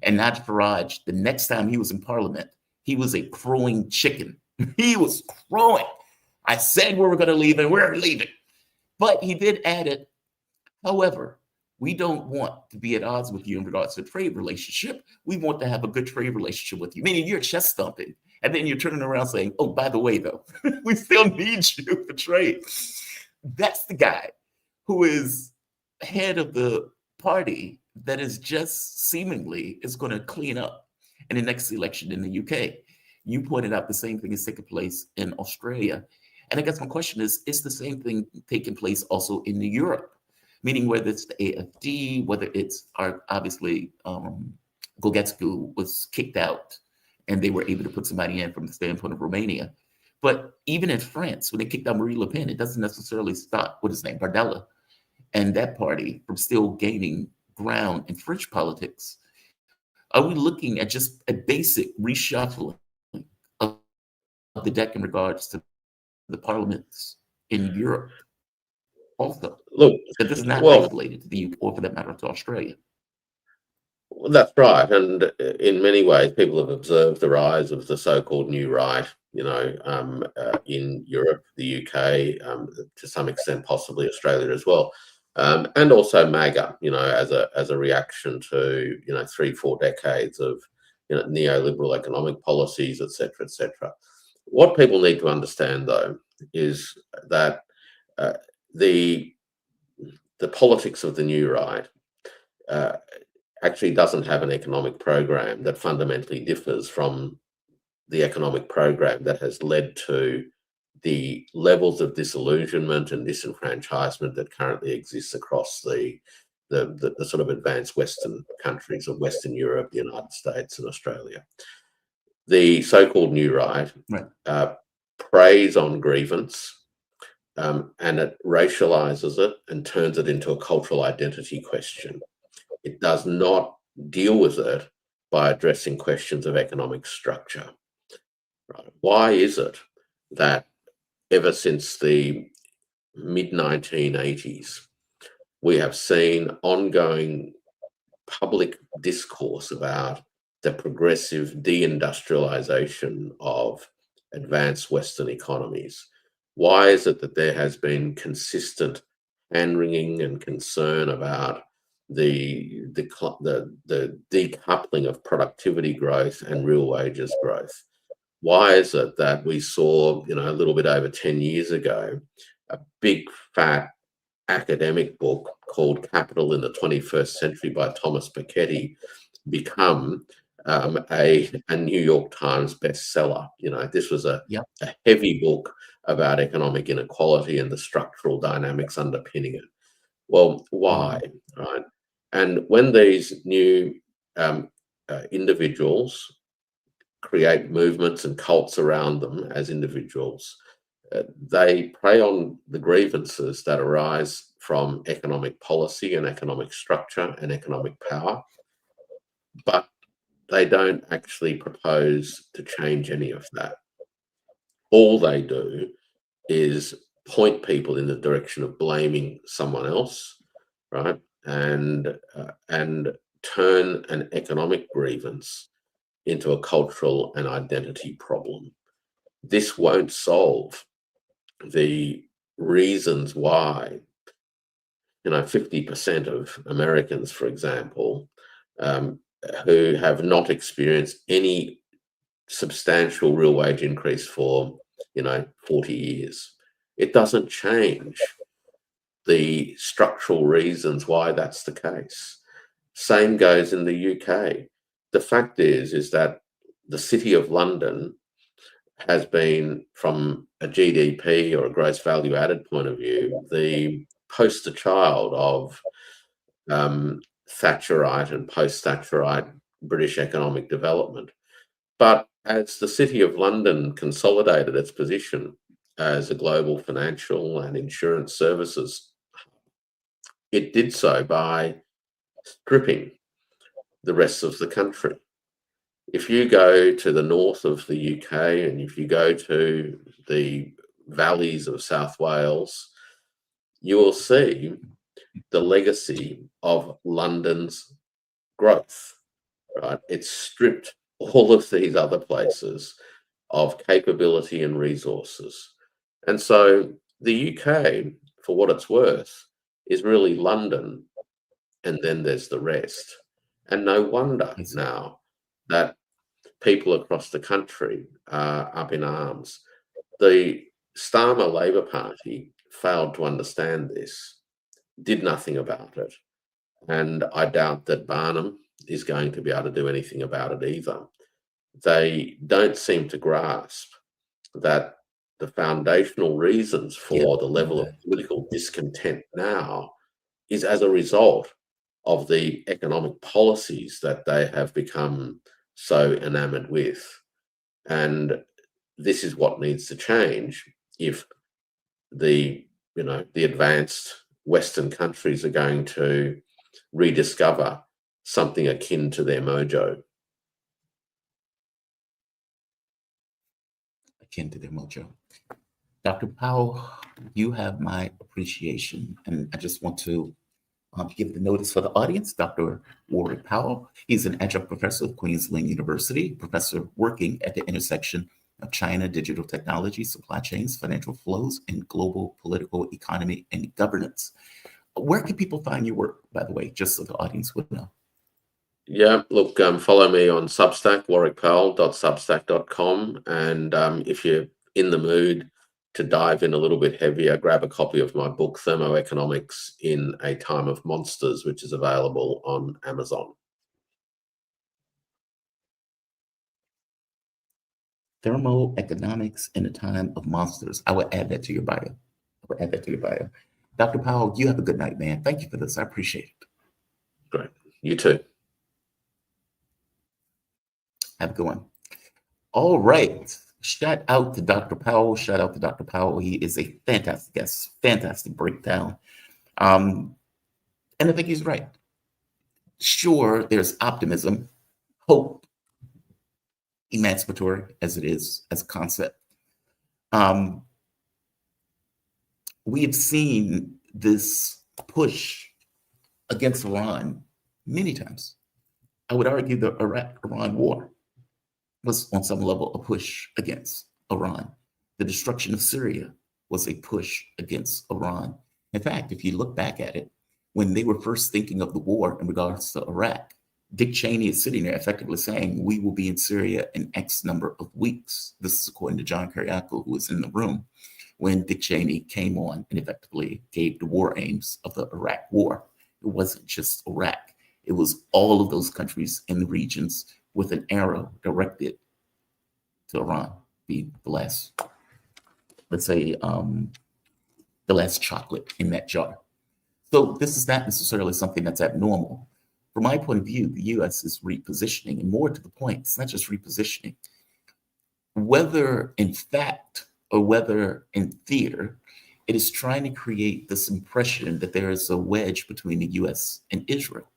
and Nigel Farage, the next time he was in Parliament, he was a crowing chicken. He was crowing. I said we were going to leave, and we're leaving. But he did add it, however, we don't want to be at odds with you in regards to a trade relationship. We want to have a good trade relationship with you, meaning you're chest thumping. And then you're turning around saying, oh, by the way, though, we still need you for trade. That's the guy who is head of the party that is just seemingly is going to clean up in the next election in the UK. You pointed out the same thing is taking place in Australia. And I guess my question is the same thing taking place also in Europe? Meaning whether it's the AfD, whether it's obviously Gogetscu was kicked out and they were able to put somebody in from the standpoint of Romania. But even in France, when they kicked out Marine Le Pen, it doesn't necessarily stop, what is his name, Bardella, and that party from still gaining ground in French politics. Are we looking at just a basic reshuffling of the deck in regards to the parliaments in Europe? Also, look, that this is not isolated to the UK or for that matter to Australia. Well, that's right. And in many ways, people have observed the rise of the so-called new right, in Europe, the UK, to some extent, possibly Australia as well. And also MAGA, as a reaction to, 3-4 decades of, neoliberal economic policies, et cetera, et cetera. What people need to understand, though, is that the politics of the new right actually doesn't have an economic program that fundamentally differs from the economic program that has led to the levels of disillusionment and disenfranchisement that currently exists across the sort of advanced Western countries of Western Europe, the United States and Australia. The so-called new right preys on grievance, and it racializes it and turns it into a cultural identity question. It does not deal with it by addressing questions of economic structure. Right? Why is it that ever since the mid-1980s, we have seen ongoing public discourse about the progressive deindustrialization of advanced Western economies? Why is it that there has been consistent hand-wringing and concern about the decoupling of productivity growth and real wages growth? why is it that we saw, a little bit over 10 years ago, a big fat academic book called Capital in the 21st Century by Thomas Piketty become a New York Times bestseller? This was a heavy book about economic inequality and the structural dynamics underpinning it. Well, why, right? And when these new individuals create movements and cults around them as individuals, they prey on the grievances that arise from economic policy and economic structure and economic power, but they don't actually propose to change any of that. All they do is point people in the direction of blaming someone else, right? And turn an economic grievance into a cultural and identity problem. This won't solve the reasons why, 50% of Americans, for example, who have not experienced any substantial real wage increase for 40 years. It doesn't change the structural reasons why that's the case. Same goes in the UK. The fact is that the City of London has been, from a GDP or a gross value added point of view, the poster child of Thatcherite and post-Thatcherite British economic development. But as the City of London consolidated its position as a global financial and insurance services, it did so by stripping the rest of the country. If you go to the north of the UK and if you go to the valleys of South Wales, you will see the legacy of London's growth, right? It's stripped all of these other places of capability and resources. And so the UK, for what it's worth, is really London, and then there's the rest. And no wonder now that people across the country are up in arms. The Starmer Labor Party failed to understand this, did nothing about it. And I doubt that Barnum is going to be able to do anything about it either. They don't seem to grasp that the foundational reasons for the level of political discontent now is as a result of the economic policies that they have become so enamored with. And this is what needs to change if the advanced Western countries are going to rediscover something akin to their mojo. Akin to their mojo. Dr. Powell, you have my appreciation, and I just want to give the notice for the audience. Dr. Warwick Powell, he's an adjunct professor of Queensland University, professor working at the intersection of China, digital technology, supply chains, financial flows, and global political economy and governance. Where can people find your work, by the way, just so the audience would know? Yeah, look, follow me on Substack, warwickpowell.substack.com. And if you're in the mood to dive in a little bit heavier, grab a copy of my book, Thermoeconomics in a Time of Monsters, which is available on Amazon. Thermoeconomics in a Time of Monsters. I will add that to your bio. Dr. Powell, you have a good night, man. Thank you for this. I appreciate it. Great. You too. Have a good one. All right. Shout out to Dr. Powell. He is a fantastic guest, fantastic breakdown. And I think he's right. Sure, there's optimism, hope, emancipatory as it is as a concept. We have seen this push against Iran many times. I would argue the Iraq-Iran war was on some level a push against Iran. The destruction of Syria was a push against Iran. In fact, if you look back at it, when they were first thinking of the war in regards to Iraq, Dick Cheney is sitting there effectively saying, we will be in Syria in X number of weeks. This is according to John Kiriakou, who was in the room when Dick Cheney came on and effectively gave the war aims of the Iraq war. It wasn't just Iraq. It was all of those countries in the regions with an arrow directed to Iran, being the last, let's say, the last chocolate in that jar. So this is not necessarily something that's abnormal. From my point of view, the U.S. is repositioning, and more to the point, it's not just repositioning. Whether in fact or whether in theater, it is trying to create this impression that there is a wedge between the U.S. and Israel.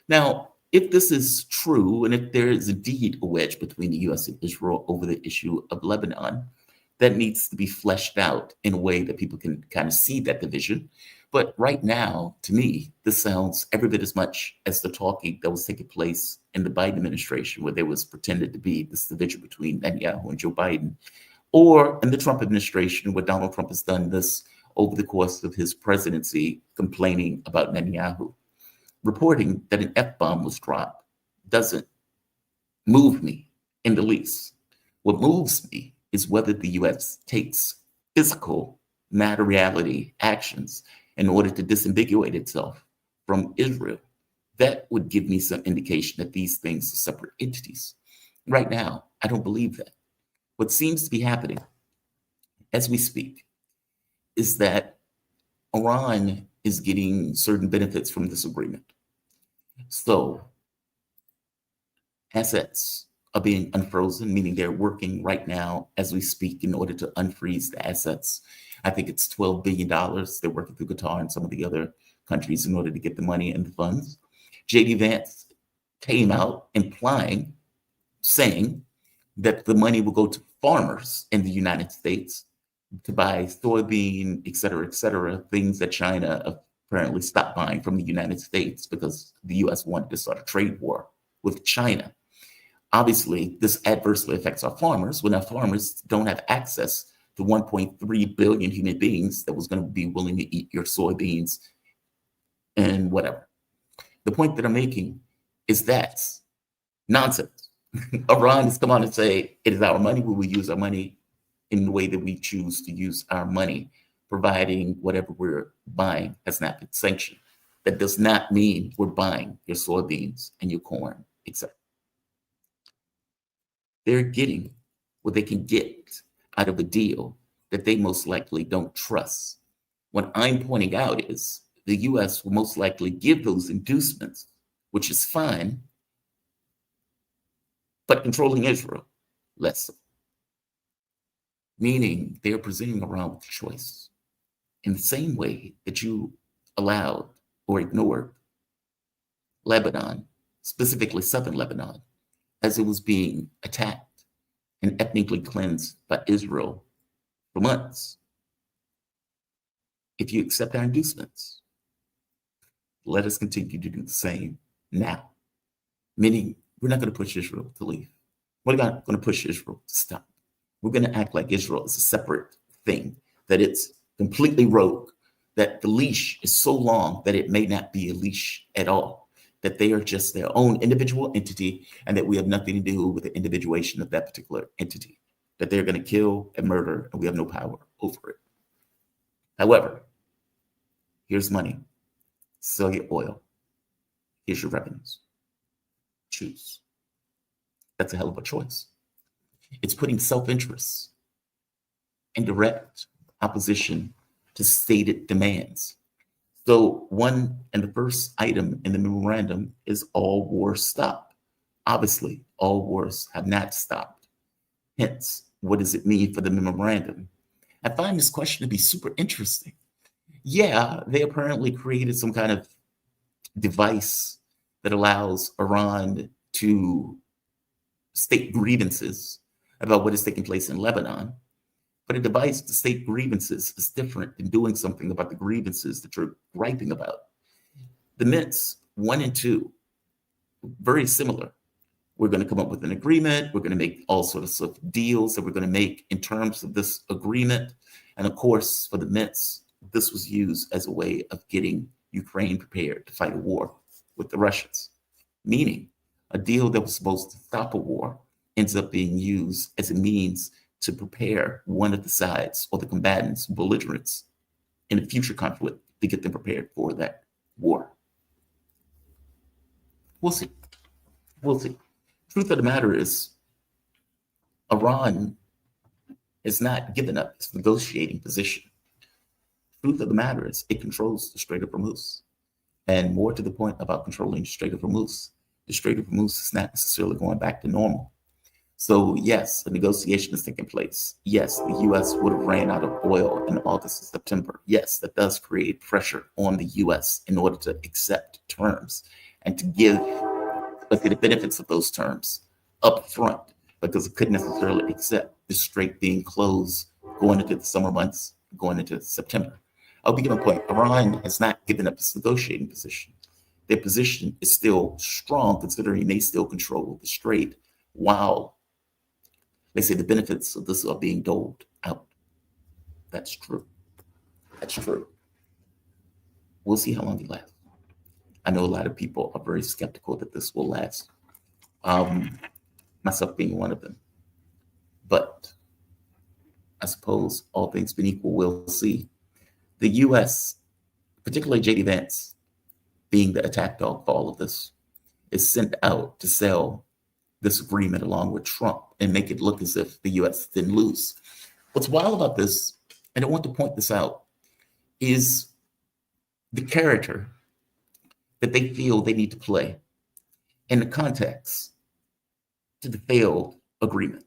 Now, if this is true, and if there is indeed a wedge between the U.S. and Israel over the issue of Lebanon, that needs to be fleshed out in a way that people can kind of see that division. But right now, to me, this sounds every bit as much as the talking that was taking place in the Biden administration, where there was pretended to be this division between Netanyahu and Joe Biden, or in the Trump administration, where Donald Trump has done this over the course of his presidency, complaining about Netanyahu. Reporting that an F-bomb was dropped doesn't move me in the least. What moves me is whether the U.S. takes physical, materiality actions in order to disambiguate itself from Israel. That would give me some indication that these things are separate entities. Right now, I don't believe that. What seems to be happening as we speak is that Iran is getting certain benefits from this agreement. So assets are being unfrozen, meaning they're working right now as we speak in order to unfreeze the assets. I think it's $12 billion. They're working through Qatar and some of the other countries in order to get the money and the funds. J.D. Vance came out implying, saying that the money will go to farmers in the United States to buy soybean, et cetera, things that China apparently stopped buying from the United States because the U.S. wanted to start a trade war with China. Obviously, this adversely affects our farmers when our farmers don't have access to 1.3 billion human beings that was going to be willing to eat your soybeans and whatever. The point that I'm making is that's nonsense. Iran has come on and say, it is our money, we will use our money in the way that we choose to use our money, providing whatever we're buying has not been sanctioned. That does not mean we're buying your soybeans and your corn, etc. They're getting what they can get out of a deal that they most likely don't trust. What I'm pointing out is the U.S. will most likely give those inducements, which is fine, but controlling Israel, less so. Meaning they're presenting Iran with a choice in the same way that you allowed or ignored Lebanon, specifically southern Lebanon, as it was being attacked and ethnically cleansed by Israel for months. If you accept our inducements, let us continue to do the same now. Meaning, we're not going to push Israel to leave. We're not going to push Israel to stop. We're going to act like Israel is a separate thing, that it's completely rogue, that the leash is so long that it may not be a leash at all, that they are just their own individual entity, and that we have nothing to do with the individuation of that particular entity, that they're going to kill and murder, and we have no power over it. However, here's money. Sell your oil. Here's your revenues. Choose. That's a hell of a choice. It's putting self-interest in direct opposition to stated demands. So one and the first item in the memorandum is all wars stop. Obviously, all wars have not stopped. Hence, what does it mean for the memorandum? I find this question to be super interesting. Yeah, they apparently created some kind of device that allows Iran to state grievances about what is taking place in Lebanon. But a device to state grievances is different than doing something about the grievances that you're griping about. The mints 1 and 2, very similar. We're going to come up with an agreement. We're going to make all sorts of deals that we're going to make in terms of this agreement. And of course, for the mints, this was used as a way of getting Ukraine prepared to fight a war with the Russians. Meaning, A deal that was supposed to stop a war ends up being used as a means to prepare one of the sides or the combatants, belligerents, in a future conflict to get them prepared for that war. We'll see. We'll see. Truth of the matter is, Iran has not given up its negotiating position. Truth of the matter is, it controls the Strait of Hormuz. And more to the point about controlling the Strait of Hormuz, the Strait of Hormuz is not necessarily going back to normal. So yes, a negotiation is taking place. Yes, the U.S. would have ran out of oil in August and September. Yes, that does create pressure on the U.S. in order to accept terms and to give the benefits of those terms up front, because it couldn't necessarily accept the strait being closed going into the summer months, going into September. I'll begin my point. Iran has not given up its negotiating position. Their position is still strong, considering they still control the strait, while they say the benefits of this are being doled out. That's true. That's true. We'll see how long it lasts. I know a lot of people are very skeptical that this will last, myself being one of them. But I suppose all things being equal, we'll see. The U.S., particularly J.D. Vance, being the attack dog for all of this, is sent out to sell this agreement along with Trump and make it look as if the U.S. didn't lose. What's wild about this, and I want to point this out, is the character that they feel they need to play in the context to the failed agreement.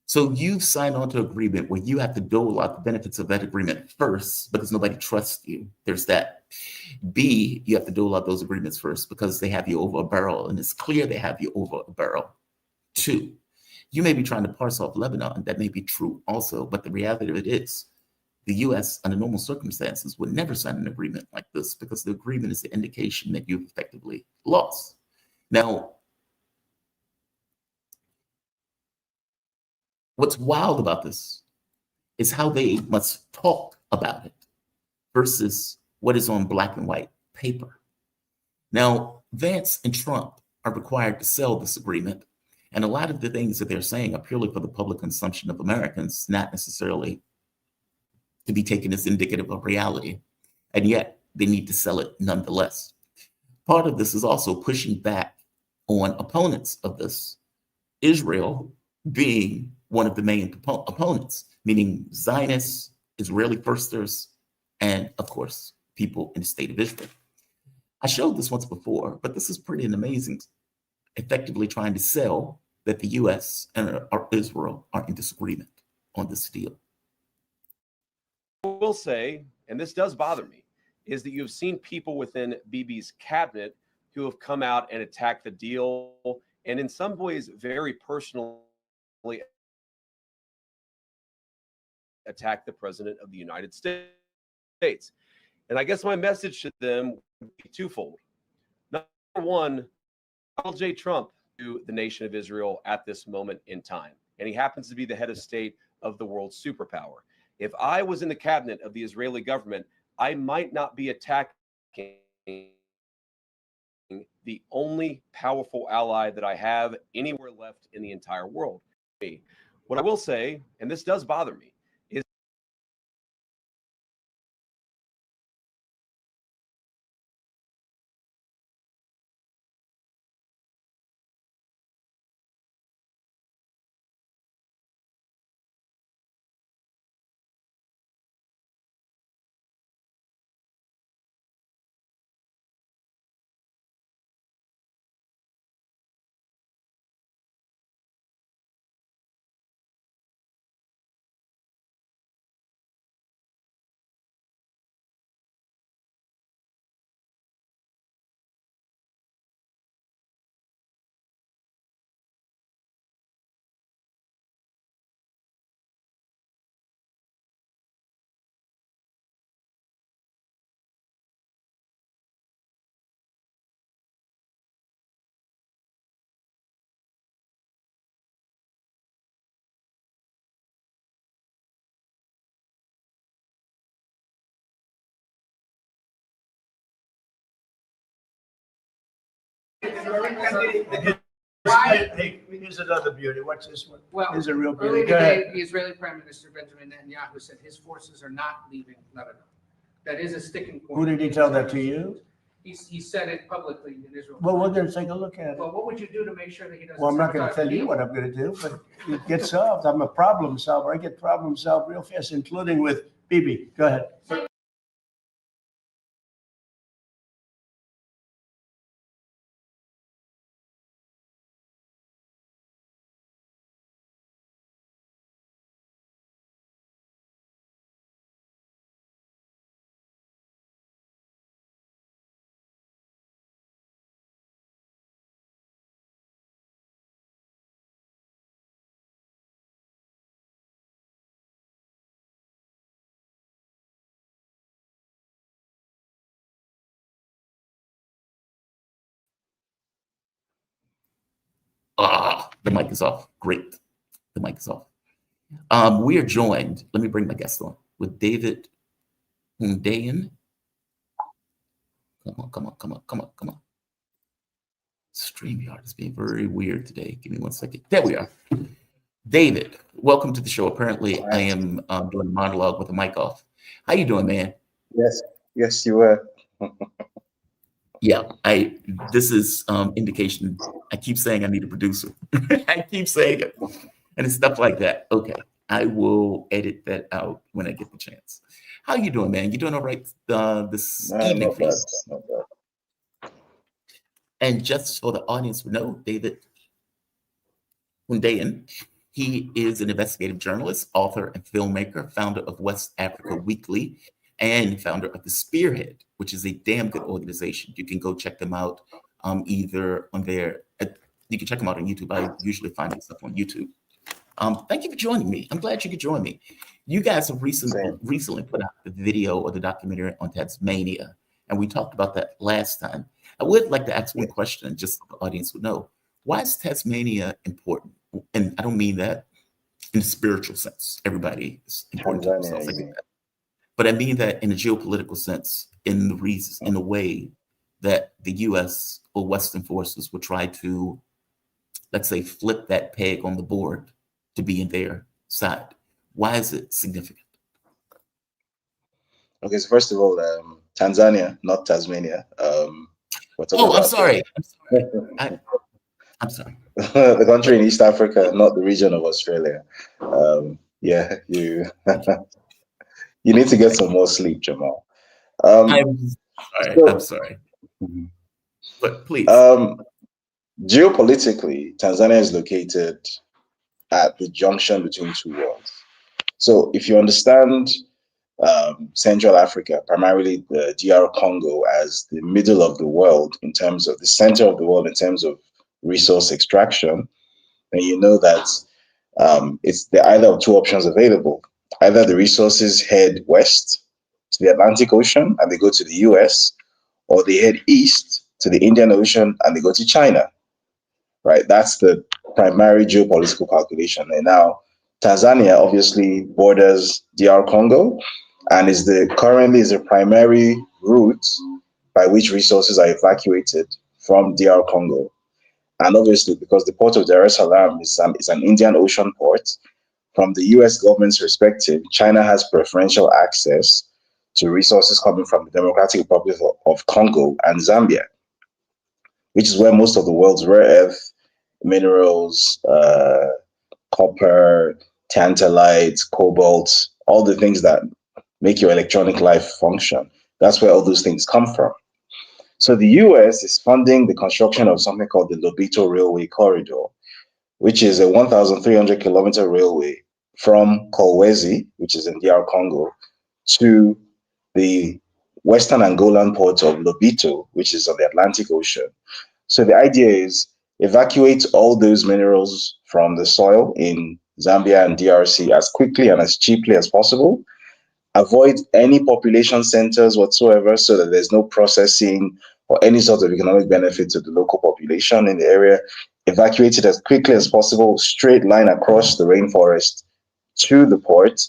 So you've signed on to an agreement where you have to dole out the benefits of that agreement first because nobody trusts you. There's that. B, you have to dole out those agreements first because they have you over a barrel, and it's clear they have you over a barrel. 2, you may be trying to parse off Lebanon. That may be true also, but the reality of it is the U.S., under normal circumstances, would never sign an agreement like this because the agreement is the indication that you've effectively lost. Now, what's wild about this is how they must talk about it versus what is on black and white paper. Now, Vance and Trump are required to sell this agreement, and a lot of the things that they're saying are purely for the public consumption of Americans, not necessarily to be taken as indicative of reality, and yet they need to sell it nonetheless. Part of this is also pushing back on opponents of this, Israel being one of the main opponents, meaning Zionists, Israeli firsters, and of course, people in the state of Israel. I showed this once before, but this is pretty amazing, effectively trying to sell that the US and Israel are in disagreement on this deal. I will say, and this does bother me, is that you've seen people within Bibi's cabinet who have come out and attacked the deal, and in some ways very personally attack the president of the United States. And I guess my message to them would be twofold. Number one, Donald J. Trump to the nation of Israel at this moment in time. And he happens to be the head of state of the world's superpower. If I was in the cabinet of the Israeli government, I might not be attacking the only powerful ally that I have anywhere left in the entire world. What I will say, and this does bother me, Hey, here's another beauty. What's this one? Well, Here's a real earlier beauty. Go today, ahead. the Israeli Prime Minister Benjamin Netanyahu said his forces are not leaving Lebanon. That is a sticking point. Who did he tell that to you? He said it publicly in Israel. Well, we're gonna take a look at it. Well, what would you do to make sure that he doesn't? Well, I'm not gonna sabotage tell the you deal? what I'm gonna do, but it gets solved. I'm a problem solver. I get problem solved real fast, including with Bibi. Go ahead. The mic is off. Great. The mic is off. We are joined, let me bring my guest on, with David Hundayan. Come on. StreamYard is being very weird today. Give me 1 second. There we are. David, welcome to the show. Apparently, I am doing a monologue with the mic off. How you doing, man? Yes, you were. Yeah, this is indication. I keep saying I need a producer. I keep saying it. And it's stuff like that. Okay, I will edit that out when I get the chance. How you doing, man? You doing all right this evening? Not bad, not bad. And just for the audience to know, David Hundayan, he is an investigative journalist, author, and filmmaker, founder of West Africa Weekly, and founder of The Spearhead, which is a damn good organization. You can go check them out either on their, you can check them out on YouTube. I usually find this stuff on YouTube. Thank you for joining me. I'm glad you could join me. You guys have recently put out the video or the documentary on Tasmania, and we talked about that last time. I would like to ask one question, just so the audience would know. Why is Tasmania important? And I don't mean that in a spiritual sense. Everybody is important to themselves. I get that. But I mean that in a geopolitical sense, in the reasons, in a way that the U.S. or Western forces would try to, let's say, flip that peg on the board to be in their side. Why is it significant? Okay, so first of all, Tanzania, not Tasmania. I'm sorry. I'm sorry. The country in East Africa, not the region of Australia. Yeah, you you need to get some more sleep, Jamal. I'm sorry. But please. Geopolitically, Tanzania is located at the junction between two worlds. So if you understand Central Africa, primarily the DR Congo, as the middle of the world in terms of the center of the world in terms of resource extraction, then you know that there are either two options available. Either the resources head west to the Atlantic Ocean and they go to the US, or they head east to the Indian Ocean and they go to China. Right? That's the primary geopolitical calculation. And now Tanzania obviously borders DR Congo and currently is the primary route by which resources are evacuated from DR Congo. And obviously, because the port of Dar es Salaam is an Indian Ocean port, from the US government's perspective, China has preferential access to resources coming from the Democratic Republic of Congo and Zambia, which is where most of the world's rare earth minerals, copper, tantalite, cobalt, all the things that make your electronic life function. That's where all those things come from. So the US is funding the construction of something called the Lobito Railway Corridor, which is a 1,300 kilometer railway from Kolwezi, which is in DR Congo, to the Western Angolan port of Lobito, which is on the Atlantic Ocean. So the idea is evacuate all those minerals from the soil in Zambia and DRC as quickly and as cheaply as possible. Avoid any population centers whatsoever so that there's no processing or any sort of economic benefit to the local population in the area. Evacuate it as quickly as possible, straight line across the rainforest to the port.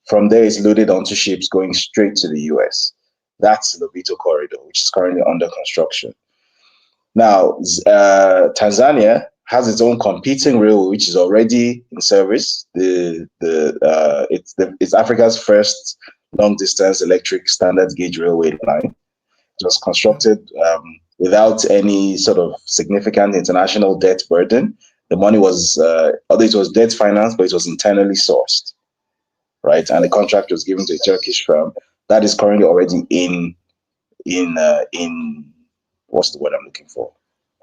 From there, it's loaded onto ships going straight to the US. That's the Lobito Corridor, which is currently under construction. Now, Tanzania has its own competing railway, which is already in service. It's Africa's first long-distance electric standard gauge railway line. It was constructed without any sort of significant international debt burden. The money was, although it was debt financed, but it was internally sourced, right? And the contract was given to a Turkish firm that is currently already in what's the word I'm looking for?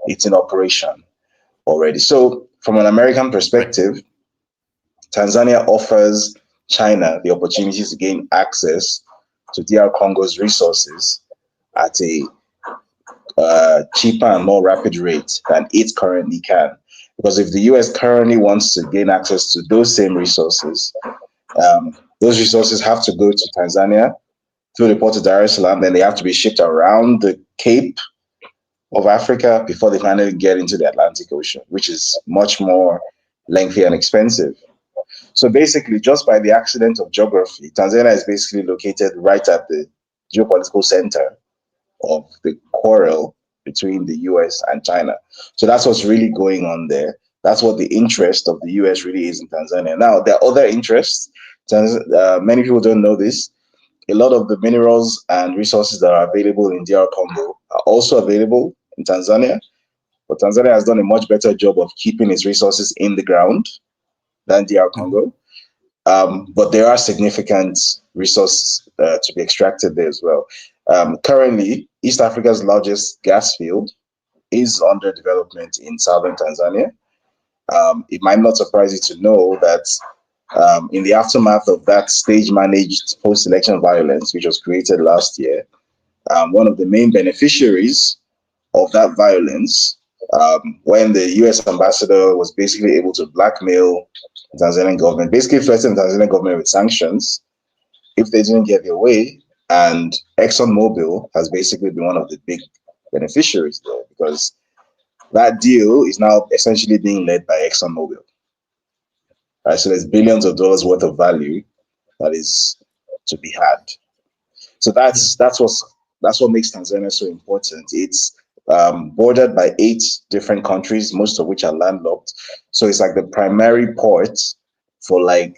It's in operation already. So from an American perspective, Tanzania offers China the opportunity to gain access to DR Congo's resources at a cheaper and more rapid rate than it currently can. Because if the US currently wants to gain access to those same resources, those resources have to go to Tanzania through the port of Dar es Salaam, then they have to be shipped around the Cape of Africa before they finally get into the Atlantic Ocean, which is much more lengthy and expensive. So basically, just by the accident of geography, Tanzania is basically located right at the geopolitical center of the quarrel between the US and China. So that's what's really going on there. That's what the interest of the US really is in Tanzania. Now, there are other interests. Many people don't know this. A lot of the minerals and resources that are available in DR Congo are also available in Tanzania. But Tanzania has done a much better job of keeping its resources in the ground than DR Congo. But there are significant resources to be extracted there as well. Currently, East Africa's largest gas field is under development in southern Tanzania. It might not surprise you to know that in the aftermath of that stage-managed post-election violence, which was created last year, one of the main beneficiaries of that violence, when the US ambassador was basically able to blackmail the Tanzanian government, basically threaten the Tanzanian government with sanctions if they didn't get their way. And ExxonMobil has basically been one of the big beneficiaries there, because that deal is now essentially being led by ExxonMobil. Right, so there's billions of dollars worth of value that is to be had. So that's what makes Tanzania so important. It's bordered by 8 different countries, most of which are landlocked. So it's like the primary port for like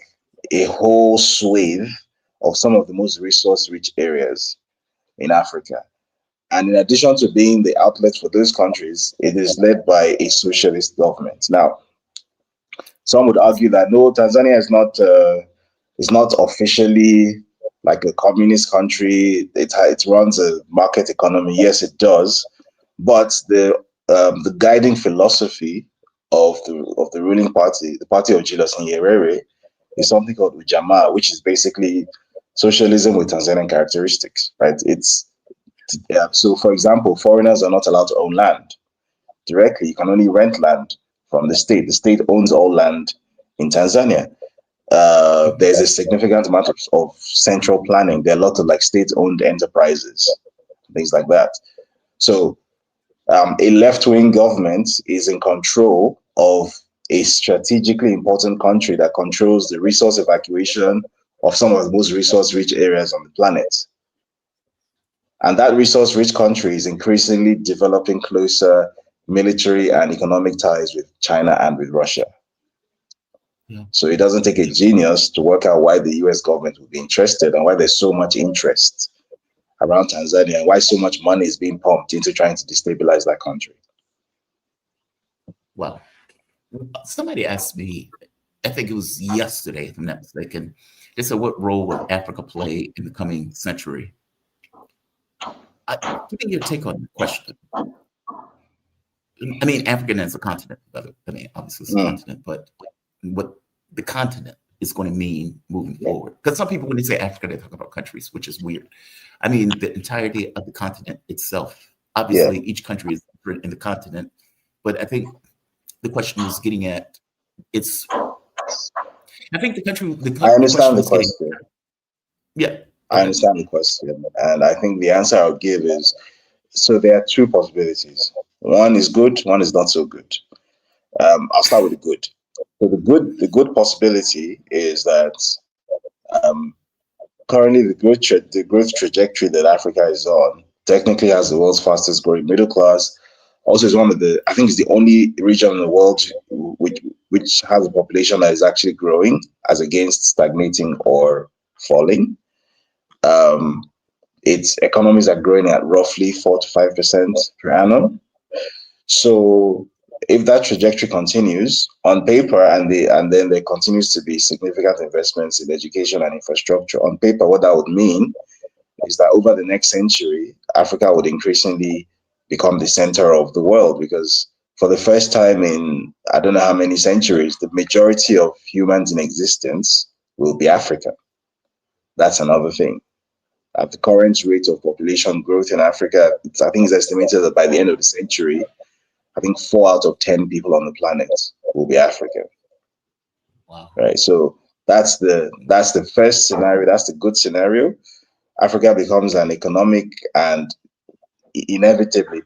a whole swathe of some of the most resource-rich areas in Africa. And in addition to being the outlet for those countries, it is led by a socialist government. Now, some would argue that no, Tanzania is not officially like a communist country. It runs a market economy. Yes, it does, but the guiding philosophy of the ruling party, the party of Julius Nyerere, is something called Ujamaa, which is basically socialism with Tanzanian characteristics. Right? So, for example, foreigners are not allowed to own land directly. You can only rent land from the state. The state owns all land in Tanzania. There's a significant amount of central planning. There are a lot of like state-owned enterprises, things like that. So a left-wing government is in control of a strategically important country that controls the resource evacuation of some of the most resource-rich areas on the planet. And that resource-rich country is increasingly developing closer military and economic ties with China and with Russia. Yeah. So it doesn't take a genius to work out why the US government would be interested and why there's so much interest around Tanzania and why so much money is being pumped into trying to destabilize that country. Well, somebody asked me, I think it was yesterday, if I'm not mistaken, they said, what role will Africa play in the coming century? Give me your take on the question. I mean, Africa as a continent, obviously it's a continent, but what the continent is going to mean moving forward. Because some people, when they say Africa, they talk about countries, which is weird. I mean, the entirety of the continent itself. Obviously, each country is different in the continent, but I think the question is getting at I think the country. I understand the question. I understand the question, and I think the answer I'll give is, so there are 2 possibilities. One is good, one is not so good. I'll start with the good. So the good possibility is that currently the growth trajectory that Africa is on technically has the world's fastest growing middle class, Also is one of the, I think it's the only region in the world which has a population that is actually growing as against stagnating or falling. Its economies are growing at roughly 4 to 5% per annum. So if that trajectory continues on paper, and then there continues to be significant investments in education and infrastructure, on paper, what that would mean is that over the next century, Africa would increasingly become the center of the world, because for the first time in I don't know how many centuries, the majority of humans in existence will be African. That's another thing. At the current rate of population growth in Africa, I think it's estimated that by the end of the century, I think 4 out of 10 people on the planet will be African. Wow. Right. So that's the first scenario. That's the good scenario. Africa becomes an economic and inevitably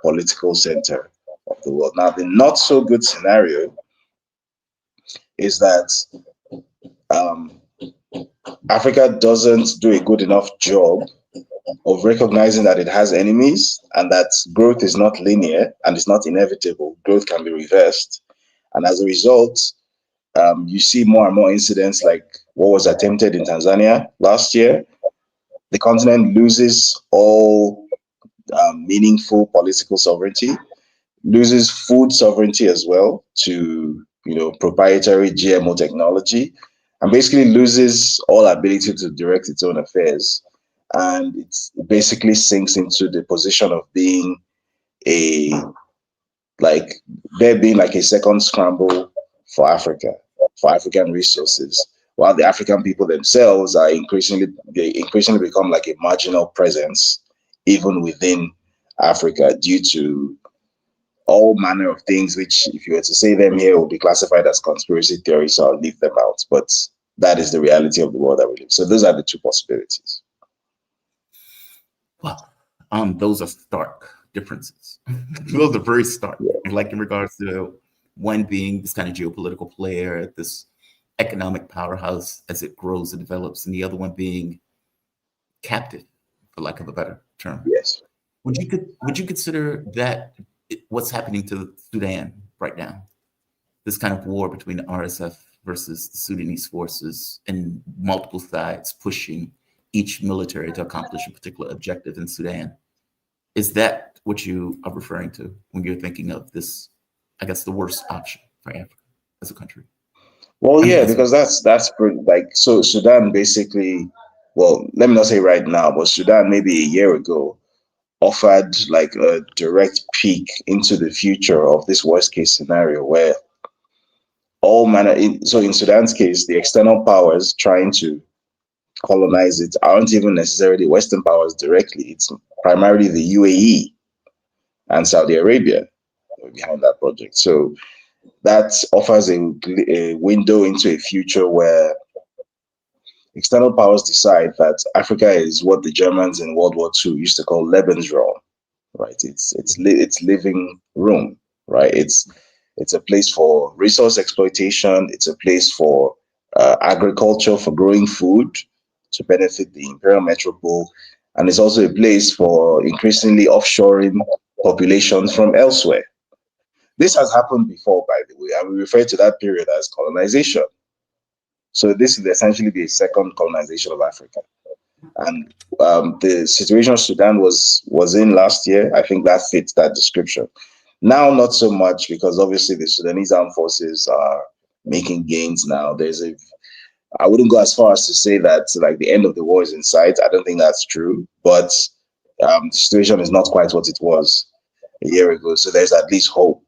political center of the world. Now, the not so good scenario is that Africa doesn't do a good enough job of recognizing that it has enemies and that growth is not linear and it's not inevitable. Growth can be reversed. And as a result, you see more and more incidents like what was attempted in Tanzania last year. The continent loses all meaningful political sovereignty, loses food sovereignty as well to proprietary GMO technology, and basically loses all ability to direct its own affairs. And it basically sinks into the position of being like a second scramble for Africa, for African resources, while the African people themselves are increasingly become like a marginal presence even within Africa, due to all manner of things which, if you were to say them here, will be classified as conspiracy theories, so I'll leave them out. But that is the reality of the world that we live. So those are the two possibilities. Well, those are stark differences. Those are very stark. Yeah. Like in regards to one being this kind of geopolitical player, this economic powerhouse as it grows and develops, and the other one being captive, for lack of a better term. Yes. Would you consider that what's happening to Sudan right now, this kind of war between the RSF versus the Sudanese forces and multiple sides pushing each military to accomplish a particular objective in Sudan, is that what you are referring to when you're thinking of this, I guess, the worst option for Africa as a country? Well, yeah, because that's pretty, like, so Sudan basically, well, let me not say right now, but Sudan maybe a year ago offered like a direct peek into the future of this worst case scenario where all manner, so in Sudan's case, the external powers trying to colonize it aren't even necessarily Western powers directly. It's primarily the UAE and Saudi Arabia behind that project. So that offers a window into a future where external powers decide that Africa is what the Germans in World War II used to call Lebensraum, right? It's living room, right? It's a place for resource exploitation. It's a place for agriculture, for growing food to benefit the imperial metropole. And it's also a place for increasingly offshoring populations from elsewhere. This has happened before, by the way, and we refer to that period as colonization. So this would essentially be a second colonization of Africa. And the situation Sudan was in last year, I think that fits that description. Now, not so much, because obviously the Sudanese armed forces are making gains now. I wouldn't go as far as to say that like the end of the war is in sight. I don't think that's true, but the situation is not quite what it was a year ago. So there's at least hope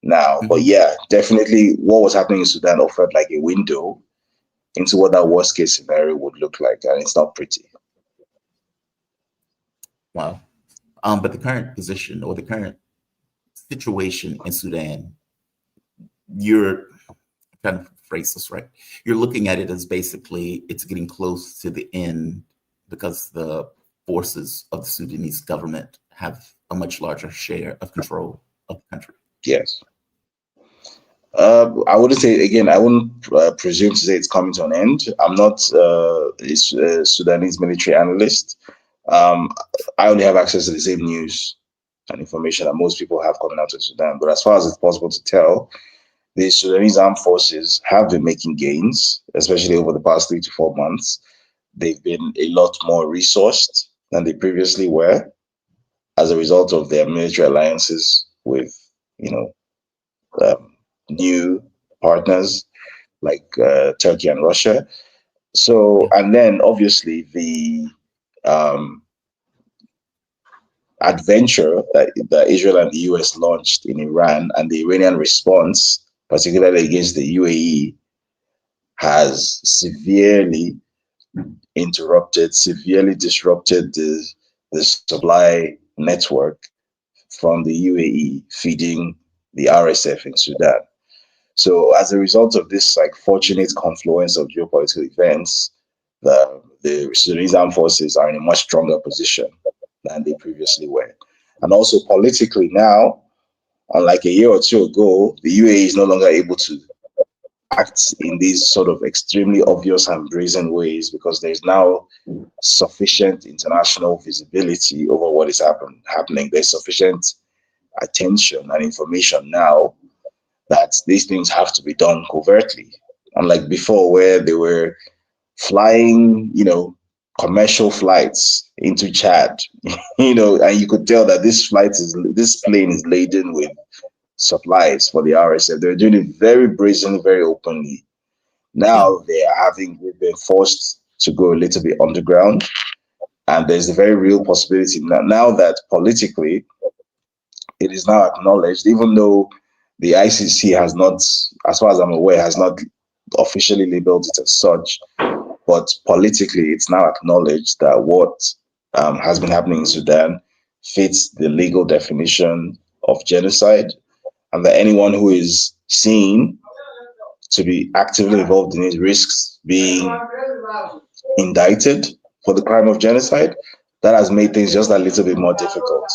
now. Mm-hmm. But yeah, definitely what was happening in Sudan offered like a window into what that worst case scenario would look like, and it's not pretty. Wow. But the current position or the current situation in Sudan, you're kind of phrase this right. You're looking at it as basically it's getting close to the end because the forces of the Sudanese government have a much larger share of control of the country. Yes. I wouldn't say, again, I wouldn't presume to say it's coming to an end. I'm not a Sudanese military analyst. I only have access to the same news and information that most people have coming out of Sudan. But as far as it's possible to tell, the Sudanese armed forces have been making gains, especially over the past 3 to 4 months. They've been a lot more resourced than they previously were as a result of their military alliances with, new partners like Turkey and Russia. So, and then obviously the adventure that Israel and the US launched in Iran and the Iranian response, particularly against the UAE, has severely disrupted the supply network from the UAE feeding the RSF in Sudan. So as a result of this fortunate confluence of geopolitical events, the Sudanese armed forces are in a much stronger position than they previously were. And also politically now, unlike a year or two ago, the UAE is no longer able to act in these sort of extremely obvious and brazen ways because there's now sufficient international visibility over what is happening. There's sufficient attention and information now that these things have to be done covertly. Unlike before, where they were flying, commercial flights into Chad, and you could tell that this plane is laden with supplies for the RSF. They're doing it very brazen, very openly. Now we've been forced to go a little bit underground, and there's a very real possibility now that politically it is now acknowledged, even though the ICC has not, as far as I'm aware, has not officially labeled it as such, but politically it's now acknowledged that what has been happening in Sudan fits the legal definition of genocide, and that anyone who is seen to be actively involved in it risks being indicted for the crime of genocide. That has made things just a little bit more difficult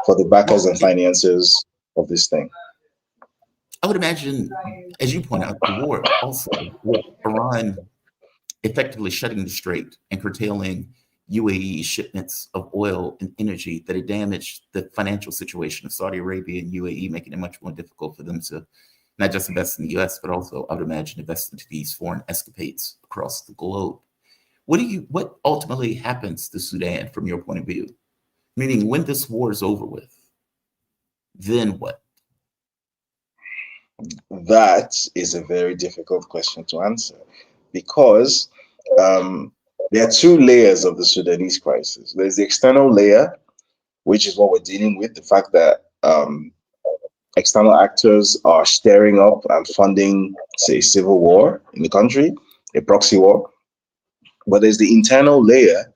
for the backers and financiers of this thing. I would imagine, as you point out, the war also with Iran effectively shutting the strait and curtailing UAE shipments of oil and energy, that it damaged the financial situation of Saudi Arabia and UAE, making it much more difficult for them to not just invest in the US, but also, I would imagine, invest into these foreign escapades across the globe. What ultimately happens to Sudan from your point of view? Meaning, when this war is over with, then what? That is a very difficult question to answer because there are two layers of the Sudanese crisis. There's the external layer, which is what we're dealing with, the fact that external actors are stirring up and funding, say, civil war in the country, a proxy war. But there's the internal layer,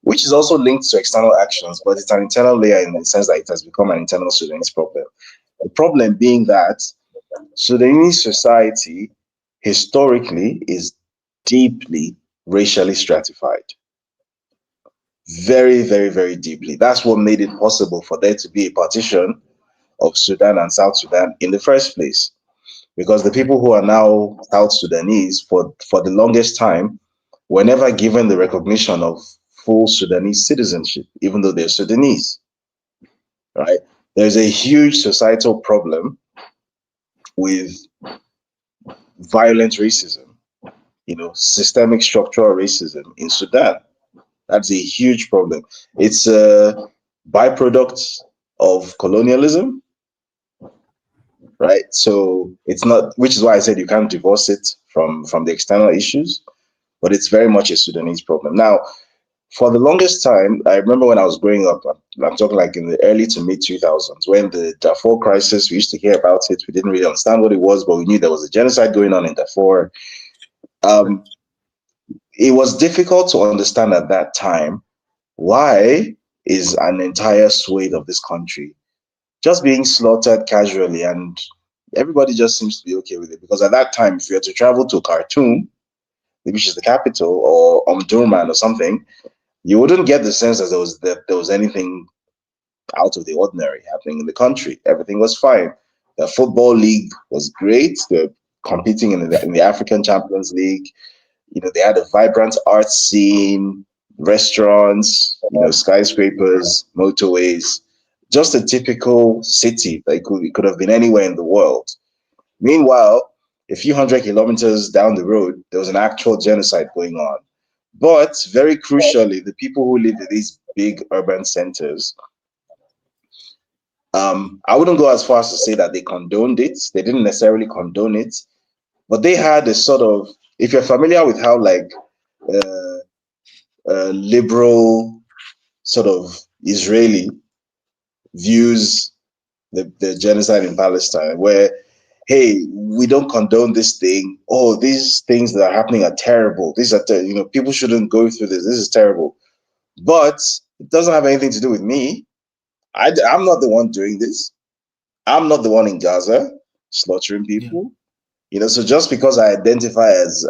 which is also linked to external actions, but it's an internal layer in the sense that it has become an internal Sudanese problem. The problem being that Sudanese society historically is deeply racially stratified. Very, very, very deeply. That's what made it possible for there to be a partition of Sudan and South Sudan in the first place. Because the people who are now South Sudanese for the longest time were never given the recognition of full Sudanese citizenship, even though they're Sudanese, right? There's a huge societal problem with violent racism, systemic structural racism in Sudan. That's a huge problem. It's a byproduct of colonialism, right? So it's not, which is why I said you can't divorce it from the external issues, but it's very much a Sudanese problem. Now, for the longest time, I remember when I was growing up, I'm talking like in the early to mid 2000s, when the Darfur crisis, we used to hear about it. We didn't really understand what it was, but we knew there was a genocide going on in Darfur. It was difficult to understand at that time why is an entire swathe of this country just being slaughtered casually, and everybody just seems to be okay with it. Because at that time, if you had to travel to Khartoum, which is the capital, or Omdurman or something, you wouldn't get the sense that there was anything out of the ordinary happening in the country. Everything was fine. The football league was great. They're competing in the African Champions League. They had a vibrant art scene. restaurants, skyscrapers, motorways, just a typical city. It could have been anywhere in the world. Meanwhile, a few 100 kilometers down the road, there was an actual genocide going on. But very crucially, the people who live in these big urban centers, I wouldn't go as far as to say that they condoned it. They didn't necessarily condone it, but they had a sort of, if you're familiar with how liberal sort of Israeli views the genocide in Palestine, where, hey, we don't condone this thing. Oh, these things that are happening are terrible. These are, people shouldn't go through this. This is terrible. But it doesn't have anything to do with me. I'm not the one doing this. I'm not the one in Gaza slaughtering people. So just because I identify as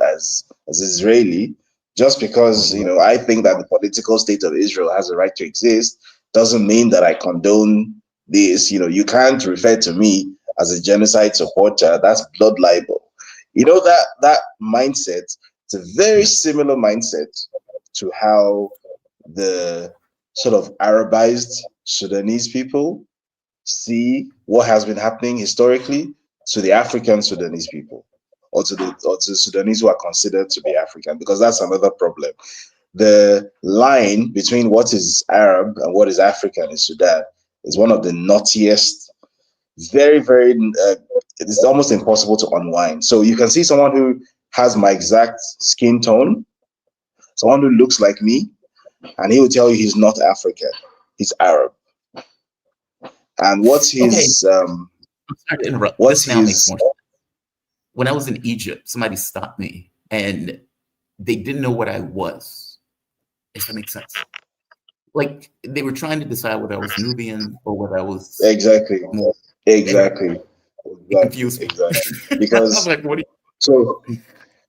Israeli, just because I think that the political state of Israel has a right to exist, doesn't mean that I condone this. You can't refer to me as a genocide supporter. That's blood libel. That mindset. It's a very similar mindset to how the sort of Arabized Sudanese people see what has been happening historically to the African Sudanese people, or to the Sudanese who are considered to be African, because that's another problem. The line between what is Arab and what is African in Sudan is one of the knottiest, very, very, it's almost impossible to unwind. So you can see someone who has my exact skin tone, someone who looks like me, and he will tell you he's not African, he's Arab. And what's his I'm sorry to interrupt. This now makes more sense. When I was in Egypt, somebody stopped me and they didn't know what I was, if that makes sense. Like, they were trying to decide whether I was Nubian or whether I was exactly. It confused me. Exactly. Because I was like, what are you? So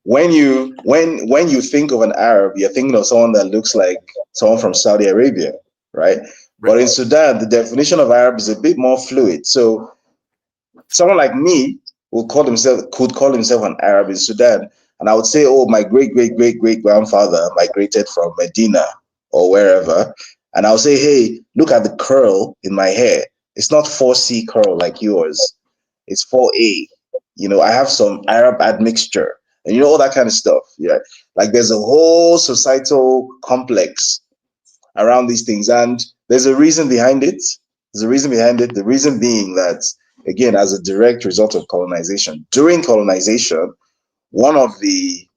when you think of an Arab, you're thinking of someone that looks like someone from Saudi Arabia, right? But in Sudan, the definition of Arab is a bit more fluid. So someone like me could call himself an Arab in Sudan, and I would say, oh, my great grandfather migrated from Medina or wherever, and I'll say, hey, look at the curl in my hair. It's not 4C curl like yours. It's 4A. I have some Arab admixture, and all that kind of stuff. Yeah, like there's a whole societal complex around these things, and there's a reason behind it. The reason being that, again, as a direct result of colonization. During colonization, one of the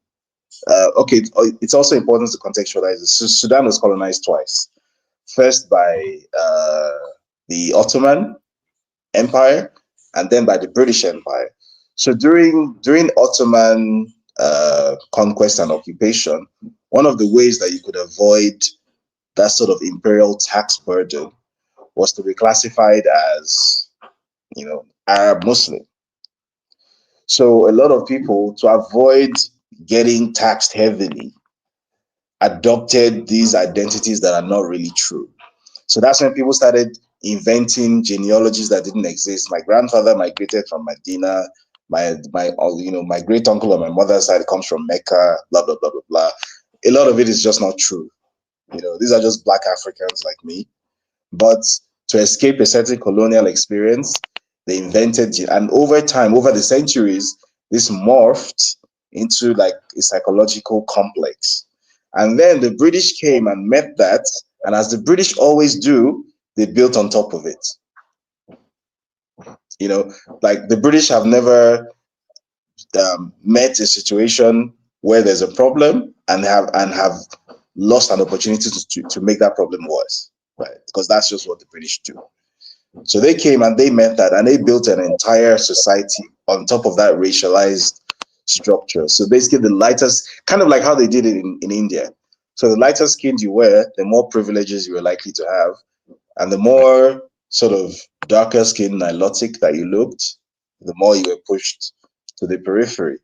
it's also important to contextualize this. So Sudan was colonized twice. First by the Ottoman Empire, and then by the British Empire. So during Ottoman conquest and occupation, one of the ways that you could avoid that sort of imperial tax burden was to be classified as, Arab Muslim. So a lot of people, to avoid getting taxed heavily, adopted these identities that are not really true. So that's when people started inventing genealogies that didn't exist. My grandfather migrated from Medina. My great uncle on my mother's side comes from Mecca. Blah blah blah blah blah. A lot of it is just not true. These are just Black Africans like me. But to escape a certain colonial experience, they invented, and over time, over the centuries, this morphed into like a psychological complex. And then the British came and met that, and as the British always do, they built on top of it. Like the British have never met a situation where there's a problem and have lost an opportunity to make that problem worse, right? Because that's just what the British do. So they came and they met that, and they built an entire society on top of that racialized structure. So basically the lightest, kind of like how they did it in India. So the lighter skinned you were, the more privileges you were likely to have. And the more sort of darker skinned Nilotic that you looked, the more you were pushed to the periphery.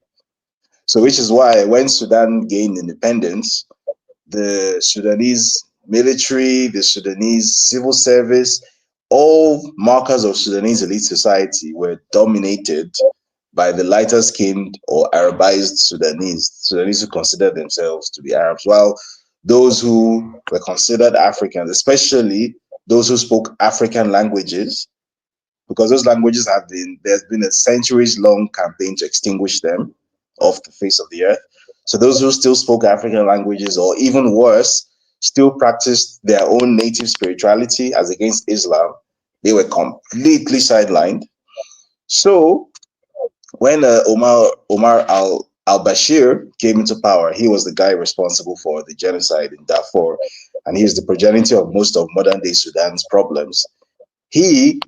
So which is why when Sudan gained independence, the Sudanese military, the Sudanese civil service, all markers of Sudanese elite society were dominated by the lighter skinned or Arabized Sudanese who consider themselves to be Arabs, while those who were considered Africans, especially those who spoke African languages, because those languages there's been a centuries-long campaign to extinguish them off the face of the earth. So those who still spoke African languages, or even worse, still practiced their own native spirituality as against Islam, they were completely sidelined. So when Omar al-Bashir came into power, he was the guy responsible for the genocide in Darfur, and he is the progenitor of most of modern-day Sudan's problems. He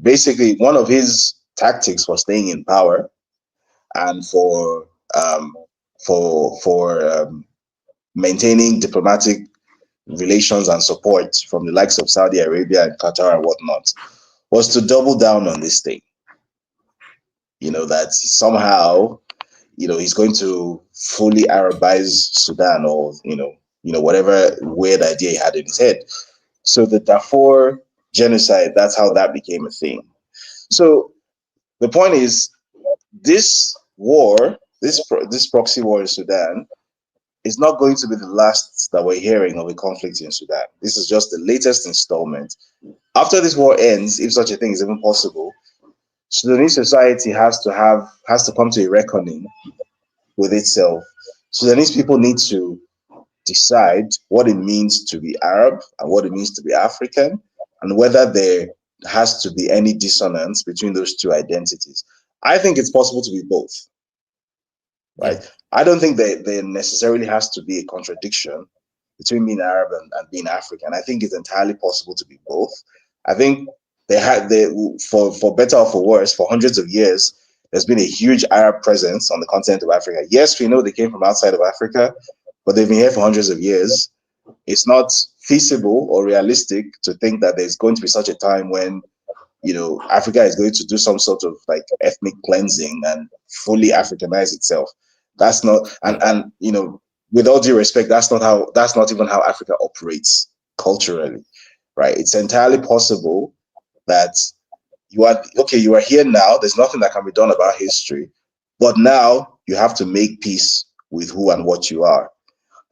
basically, one of his tactics for staying in power and for maintaining diplomatic relations and support from the likes of Saudi Arabia and Qatar and whatnot was to double down on this thing. That somehow, he's going to fully Arabize Sudan, or whatever weird idea he had in his head. So the Darfur genocide, that's how that became a thing. So the point is, this war, this proxy war in Sudan, is not going to be the last that we're hearing of a conflict in Sudan. This is just the latest installment. After this war ends, if such a thing is even possible, Sudanese society has to come to a reckoning with itself. Sudanese people need to decide what it means to be Arab and what it means to be African, and whether there has to be any dissonance between those two identities. I think it's possible to be both, right? Yeah. I don't think that there necessarily has to be a contradiction between being Arab and being African. I think it's entirely possible to be both. I think for better or for worse, for hundreds of years, there's been a huge Arab presence on the continent of Africa. Yes, we know they came from outside of Africa, but they've been here for hundreds of years. It's not feasible or realistic to think that there's going to be such a time when, Africa is going to do some sort of like ethnic cleansing and fully Africanize itself. That's not, and with all due respect, that's not even how Africa operates culturally, right? It's entirely possible that you are here now. There's nothing that can be done about history, but now you have to make peace with who and what you are.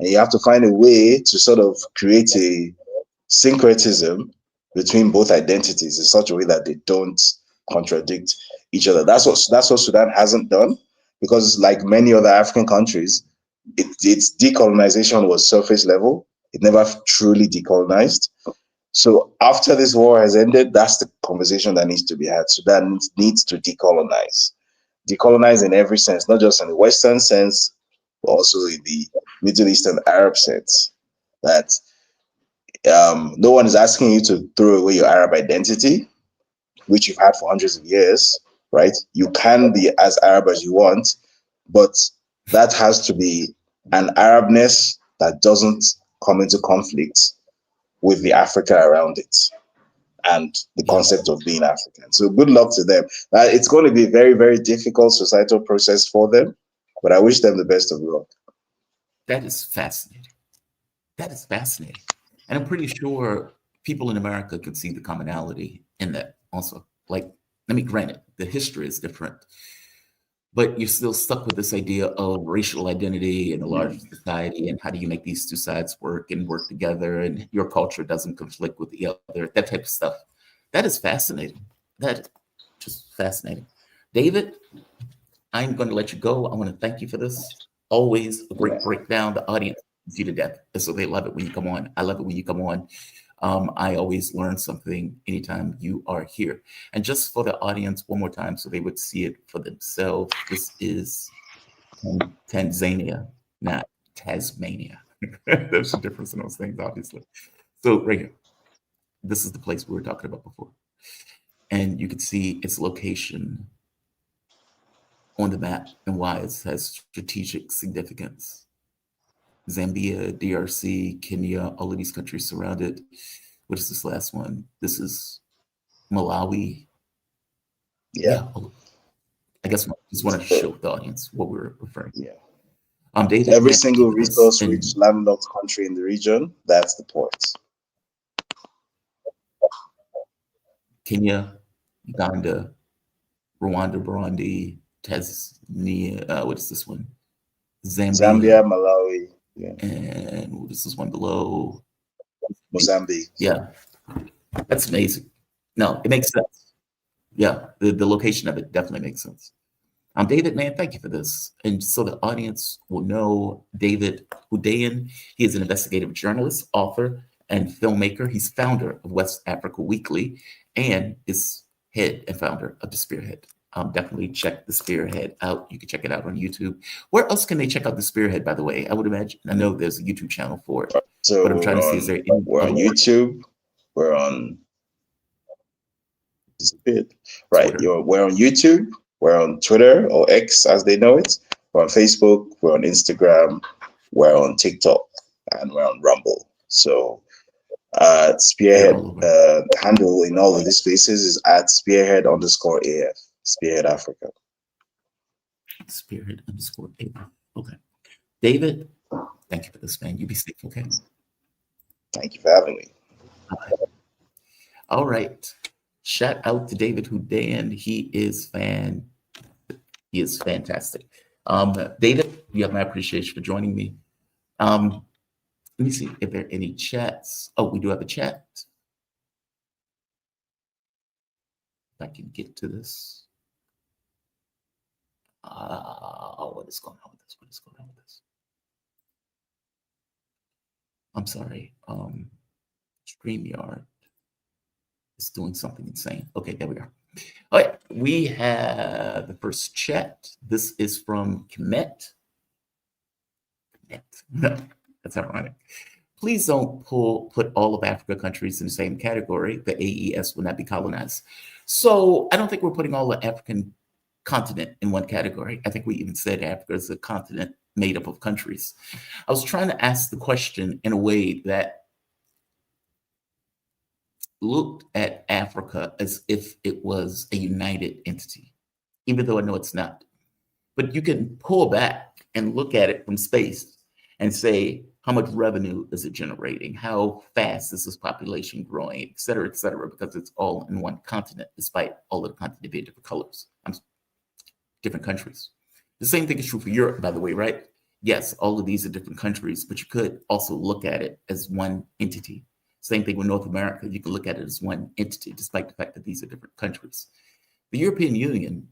And you have to find a way to sort of create a syncretism between both identities in such a way that they don't contradict each other. That's what Sudan hasn't done, because like many other African countries, its decolonization was surface level. It never truly decolonized. So after this war has ended, that's the conversation that needs to be had. Sudan needs to decolonize. Decolonize in every sense, not just in the Western sense, but also in the Middle Eastern Arab sense. That no one is asking you to throw away your Arab identity, which you've had for hundreds of years, right? You can be as Arab as you want, but that has to be an Arabness that doesn't come into conflict with the Africa around it and the concept of being African. So good luck to them. It's going to be a very, very difficult societal process for them, but I wish them the best of luck. That is fascinating. That is fascinating. And I'm pretty sure people in America could see the commonality in that also. Like, granted, the history is different, but you're still stuck with this idea of racial identity in a larger society, and how do you make these two sides work together, and your culture doesn't conflict with the other, that type of stuff. That is fascinating. That is just fascinating. David, I'm going to let you go. I want to thank you for this. Always a great breakdown. The audience loves you to death, so they love it when you come on. I love it when you come on. I always learn something anytime you are here. And just for the audience, one more time, so they would see it for themselves. This is Tanzania, not Tasmania. There's a difference in those things, obviously. So right here, this is the place we were talking about before. And you can see its location on the map and why it has strategic significance. Zambia, DRC, Kenya, all of these countries surrounded. What is this last one? This is Malawi. Yeah. I guess I just want to show the audience what we're referring to. Yeah. David, every single resource-rich landlocked country in the region, that's the port. Kenya, Uganda, Rwanda, Burundi, Tanzania. What is this one? Zambia, Malawi. Yeah. And this is one below. Mozambique. Yeah, that's amazing. No, it makes sense. Yeah, the location of it definitely makes sense. David, man, thank you for this. And so the audience will know David Hudayan. He is an investigative journalist, author, and filmmaker. He's founder of West Africa Weekly and is head and founder of The Spearhead. Definitely check The Spearhead out. You can check it out on YouTube. Where else can they check out The Spearhead, by the way? I would imagine, I know there's a YouTube channel for it. So But I'm trying to see, is there any we're on other YouTube. We're on right. Twitter? We're on YouTube. We're on Twitter or X as they know it. We're on Facebook. We're on Instagram. We're on TikTok, and we're on Rumble. So Spearhead handle in all of these places is at Spearhead_AF. Spearhead Africa. Spearhead_AF. Okay. David, thank you for this, man. You be safe, okay? Thank you for having me. All right. Shout out to David Hudayan. He is fantastic. David, you have my appreciation for joining me. Let me see if there are any chats. Oh, we do have a chat. If I can get to this. What is going on with this? What is going on with this? I'm sorry. StreamYard is doing something insane. Okay, there we are. All right, we have the first chat. This is from Kemet. No, that's ironic. Please don't put all of Africa countries in the same category. The AES will not be colonized. So I don't think we're putting all the African continent in one category. I think we even said Africa is a continent made up of countries. I was trying to ask the question in a way that looked at Africa as if it was a united entity, even though I know it's not. But you can pull back and look at it from space and say, how much revenue is it generating? How fast is this population growing, et cetera, because it's all in one continent, despite all of the continent being different colors, different countries. The same thing is true for Europe, by the way, right? Yes, all of these are different countries, but you could also look at it as one entity. Same thing with North America. You can look at it as one entity, despite the fact that these are different countries. The European Union,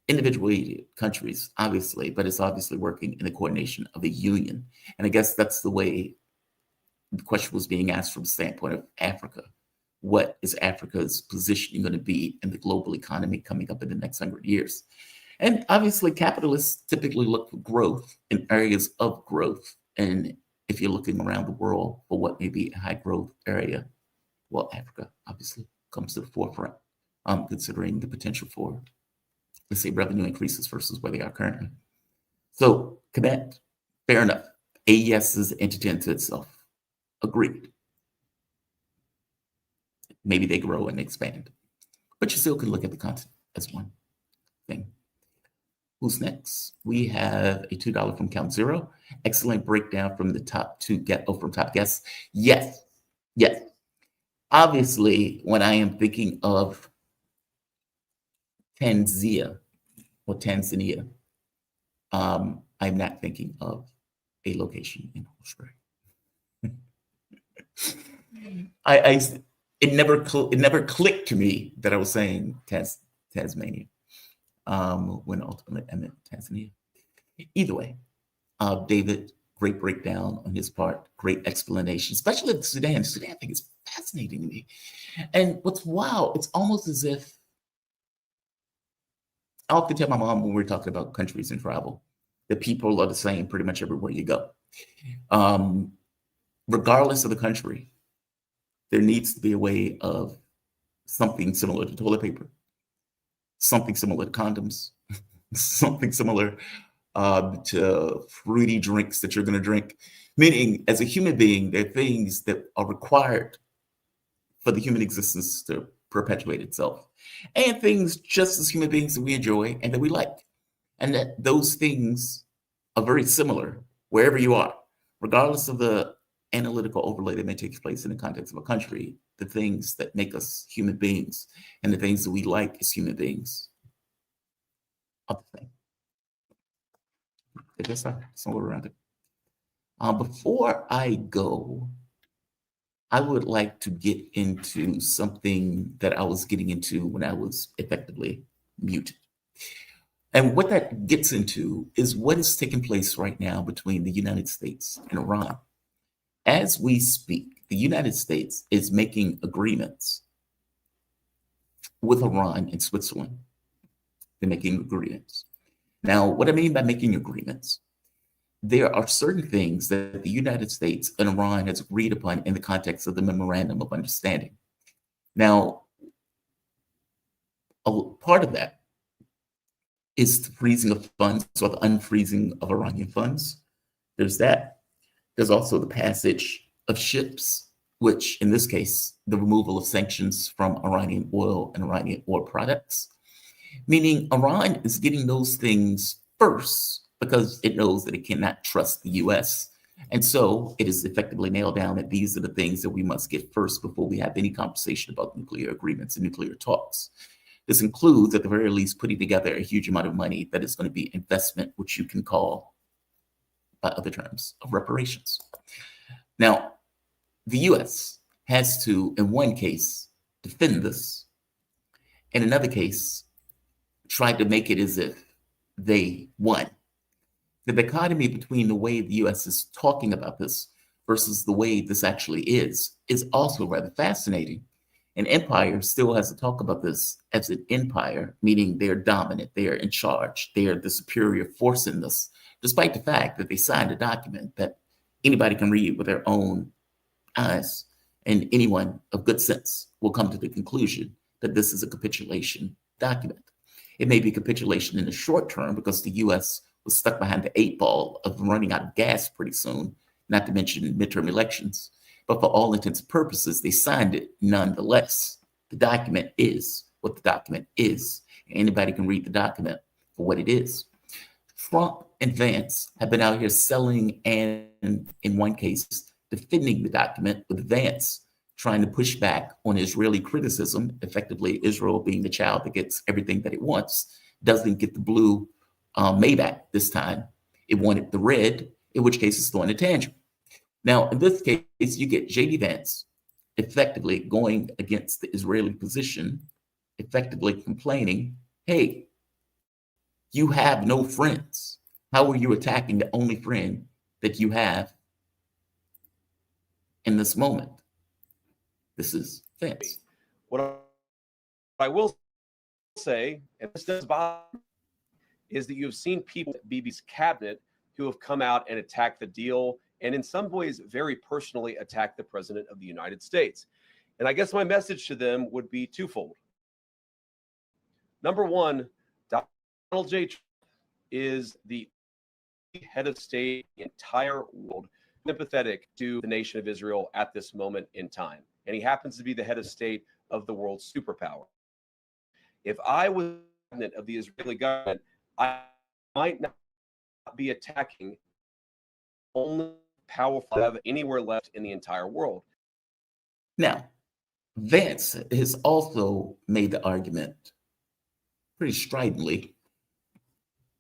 individual countries, obviously, but it's obviously working in the coordination of a union. And I guess that's the way the question was being asked from the standpoint of Africa. What is Africa's positioning going to be in the global economy coming up in the next 100 years? And obviously, capitalists typically look for growth in areas of growth. And if you're looking around the world for what may be a high growth area, well, Africa obviously comes to the forefront, considering the potential for, let's say, revenue increases versus where they are currently. So, Quebec, fair enough. AES is an entity unto itself. Agreed. Maybe they grow and expand. But you still can look at the continent as one thing. Who's next? We have a $2 from Count Zero. Excellent breakdown from the top from top guests. Yes. Obviously, when I am thinking of Tanzania, I'm not thinking of a location in Australia. It never clicked to me that I was saying Tasmania when ultimately I meant Tanzania. Either way, David, great breakdown on his part, great explanation, especially the Sudan. Sudan, I think, is fascinating to me. And what's wild, it's almost as if I often tell my mom when we're talking about countries and travel, the people are the same pretty much everywhere you go. Regardless of the country, there needs to be a way of something similar to toilet paper, something similar to condoms, something similar to fruity drinks that you're going to drink. Meaning, as a human being, there are things that are required for the human existence to perpetuate itself, and things just as human beings that we enjoy and that we like. And that those things are very similar wherever you are, regardless of the analytical overlay that may take place in the context of a country. The things that make us human beings and the things that we like as human beings are the same. I guess somewhere around it. Before I go, I would like to get into something that I was getting into when I was effectively muted. And what that gets into is what is taking place right now between the United States and Iran. As we speak, the United States is making agreements with Iran and Switzerland. They're making agreements. Now, what I mean by making agreements, there are certain things that the United States and Iran has agreed upon in the context of the Memorandum of Understanding. Now, a part of that is the freezing of funds or the unfreezing of Iranian funds. There's that. There's also the passage of ships, which in this case, the removal of sanctions from Iranian oil and Iranian oil products, meaning Iran is getting those things first because it knows that it cannot trust the US. And so it is effectively nailed down that these are the things that we must get first before we have any conversation about nuclear agreements and nuclear talks. This includes, at the very least, putting together a huge amount of money that is going to be investment, which you can call, by other terms, of reparations. Now, the US has to, in one case, defend this. In another case, try to make it as if they won. The dichotomy between the way the US is talking about this versus the way this actually is also rather fascinating. An empire still has to talk about this as an empire, meaning they're dominant, they're in charge, they're the superior force in this, despite the fact that they signed a document that anybody can read with their own eyes, and anyone of good sense will come to the conclusion that this is a capitulation document. It may be capitulation in the short term because the US was stuck behind the 8 ball of running out of gas pretty soon, not to mention midterm elections. But for all intents and purposes, they signed it nonetheless. The document is what the document is. Anybody can read the document for what it is. Trump and Vance have been out here selling and, in one case, defending the document, with Vance trying to push back on Israeli criticism, effectively Israel being the child that gets everything that it wants, doesn't get the blue Maybach this time. It wanted the red, in which case it's throwing a tantrum. Now, in this case, you get J.D. Vance effectively going against the Israeli position, effectively complaining, hey, you have no friends. How are you attacking the only friend that you have in this moment? This is Vance. What I will say, and this does bother me, is that you've seen people at Bibi's cabinet who have come out and attacked the deal, and in some ways very personally attacked the president of the United States. And I guess my message to them would be twofold. Number one, Donald J. Trump is the head of state in the entire world sympathetic to the nation of Israel at this moment in time. And he happens to be the head of state of the world's superpower. If I was president of the Israeli government, I might not be attacking only powerful have anywhere left in the entire world. Now, Vance has also made the argument pretty stridently,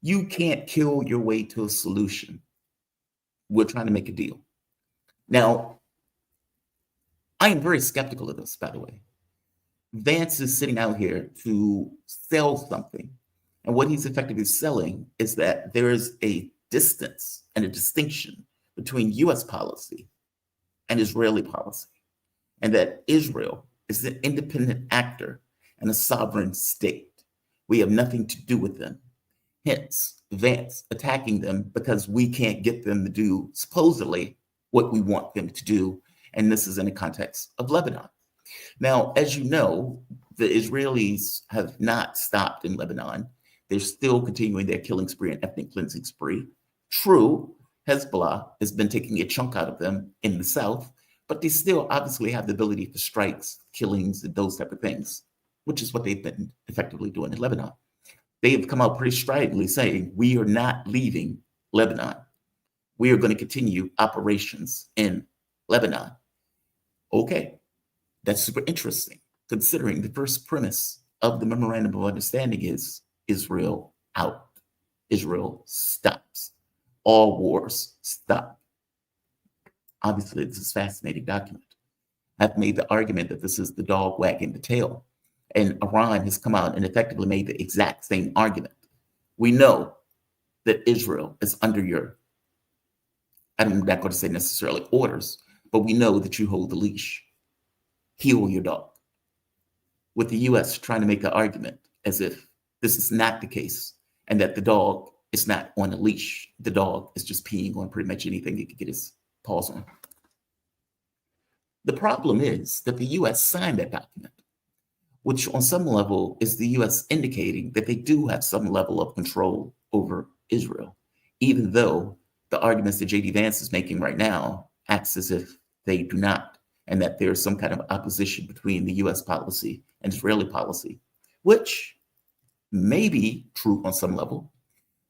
you can't kill your way to a solution. We're trying to make a deal. Now, I am very skeptical of this, by the way. Vance is sitting out here to sell something. And what he's effectively selling is that there is a distance and a distinction between US policy and Israeli policy, and that Israel is an independent actor and a sovereign state. We have nothing to do with them. Hence, Vance attacking them because we can't get them to do supposedly what we want them to do. And this is in the context of Lebanon. Now, as you know, the Israelis have not stopped in Lebanon. They're still continuing their killing spree and ethnic cleansing spree. True, Hezbollah has been taking a chunk out of them in the south, but they still obviously have the ability for strikes, killings, and those type of things, which is what they've been effectively doing in Lebanon. They have come out pretty stridently saying, we are not leaving Lebanon. We are going to continue operations in Lebanon. Okay, that's super interesting, considering the first premise of the Memorandum of Understanding is Israel out. Israel stops. All wars stop. Obviously, this is a fascinating document. I've made the argument that this is the dog wagging the tail. And Iran has come out and effectively made the exact same argument. We know that Israel is under your, I'm not going to say necessarily orders, but we know that you hold the leash. Heel your dog. With the US trying to make the argument as if this is not the case and that the dog is not on a leash. The dog is just peeing on pretty much anything he could get his paws on. The problem is that the US signed that document, which on some level is the US indicating that they do have some level of control over Israel, even though the arguments that J.D. Vance is making right now acts as if they do not, and that there's some kind of opposition between the US policy and Israeli policy, which may be true on some level,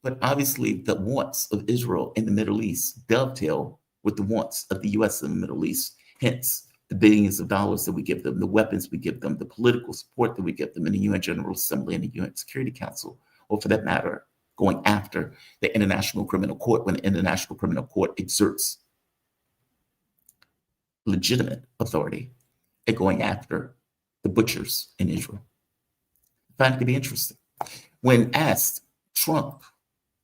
but obviously the wants of Israel in the Middle East dovetail with the wants of the US in the Middle East, hence the billions of dollars that we give them, the weapons we give them, the political support that we give them in the UN General Assembly and the UN Security Council, or for that matter, going after the International Criminal Court when the International Criminal Court exerts legitimate authority at going after the butchers in Israel. I find it to be interesting. When asked, Trump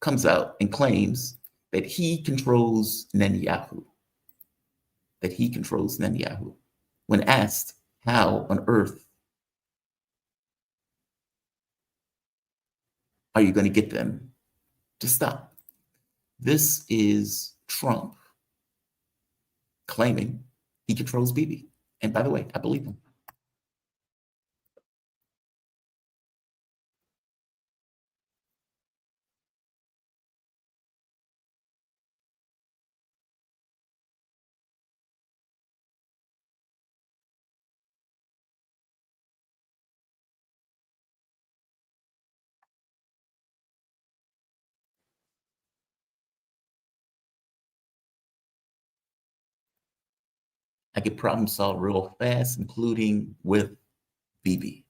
comes out and claims that he controls Netanyahu. That he controls Netanyahu. When asked how on earth are you going to get them to stop? This is Trump claiming he controls Bibi. And by the way, I believe him. I could problem solve real fast, including with Bibi.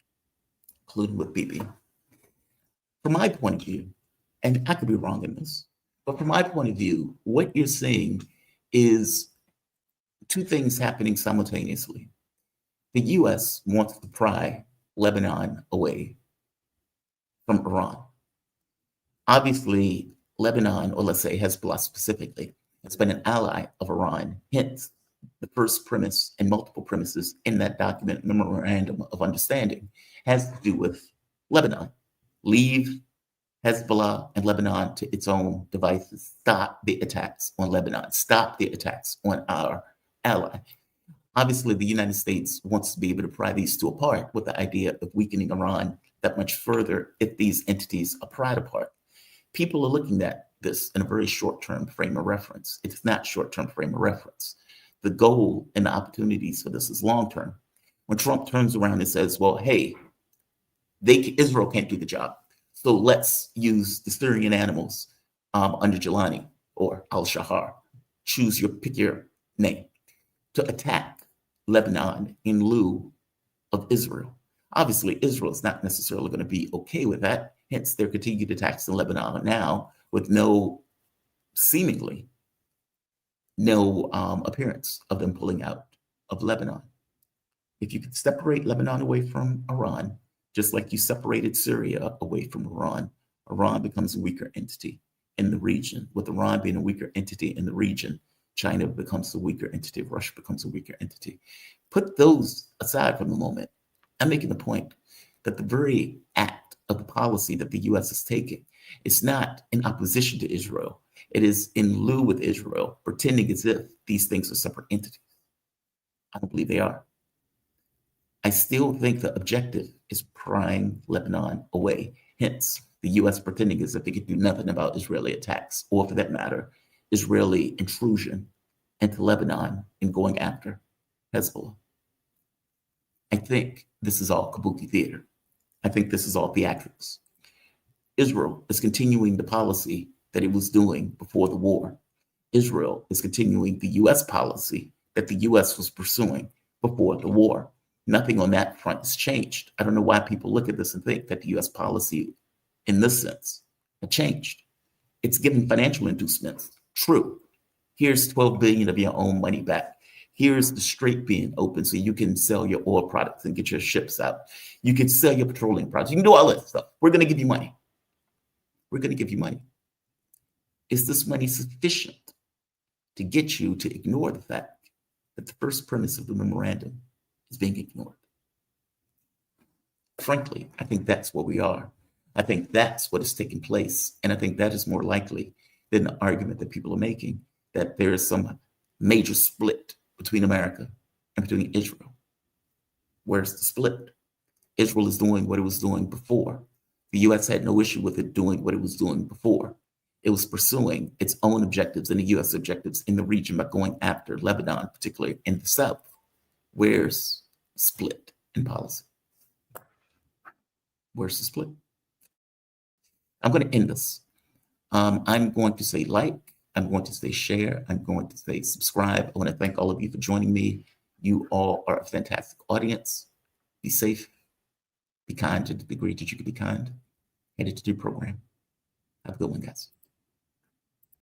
From my point of view, and I could be wrong in this, but from my point of view, what you're seeing is two things happening simultaneously. The US wants to pry Lebanon away from Iran. Obviously, Lebanon, or let's say Hezbollah specifically, has been an ally of Iran, hence the first premise and multiple premises in that document, Memorandum of Understanding, has to do with Lebanon. Leave Hezbollah and Lebanon to its own devices. Stop the attacks on Lebanon. Stop the attacks on our ally. Obviously, the United States wants to be able to pry these two apart with the idea of weakening Iran that much further if these entities are pried apart. People are looking at this in a very short-term frame of reference. It's not short-term frame of reference. The goal and the opportunities for this is long-term. When Trump turns around and says, well, hey, Israel can't do the job, so let's use the Syrian animals under Jelani or al-Shahar, pick your name, to attack Lebanon in lieu of Israel. Obviously, Israel is not necessarily going to be okay with that. Hence, their continued attacks in Lebanon now with seemingly no appearance of them pulling out of Lebanon. If you could separate Lebanon away from Iran, just like you separated Syria away from Iran, Iran becomes a weaker entity in the region. With Iran being a weaker entity in the region, China becomes a weaker entity, Russia becomes a weaker entity. Put those aside for the moment. I'm making the point that the very act of the policy that the US is taking is not in opposition to Israel. It is in lieu with Israel, pretending as if these things are separate entities. I don't believe they are. I still think the objective is prying Lebanon away. Hence, the US pretending as if they could do nothing about Israeli attacks, or for that matter, Israeli intrusion into Lebanon and going after Hezbollah. I think this is all kabuki theater. I think this is all theatrics. Israel is continuing the policy that it was doing before the war. Israel is continuing the US policy that the US was pursuing before the war. Nothing on that front has changed. I don't know why people look at this and think that the US policy in this sense had changed. It's given financial inducements, true, Here's 12 billion of your own money back. Here's the strait being open so you can sell your oil products and get your ships out. You can sell your petroleum products. You can do all that stuff. We're going to give you money. We're going to give you money. Is this money sufficient to get you to ignore the fact that the first premise of the memorandum is being ignored? Frankly, I think that's where we are. I think that's what is taking place. And I think that is more likely than the argument that people are making that there is some major split between America and between Israel. Where's the split? Israel is doing what it was doing before. The US had no issue with it doing what it was doing before. It was pursuing its own objectives and the US objectives in the region by going after Lebanon, particularly in the south. Where's the split in policy? Where's the split? I'm going to end this. I'm going to say like, I'm going to say share, I'm going to say subscribe. I want to thank all of you for joining me. You all are a fantastic audience. Be safe, be kind to the degree that you can be kind. Headed to the program. Have a good one, guys.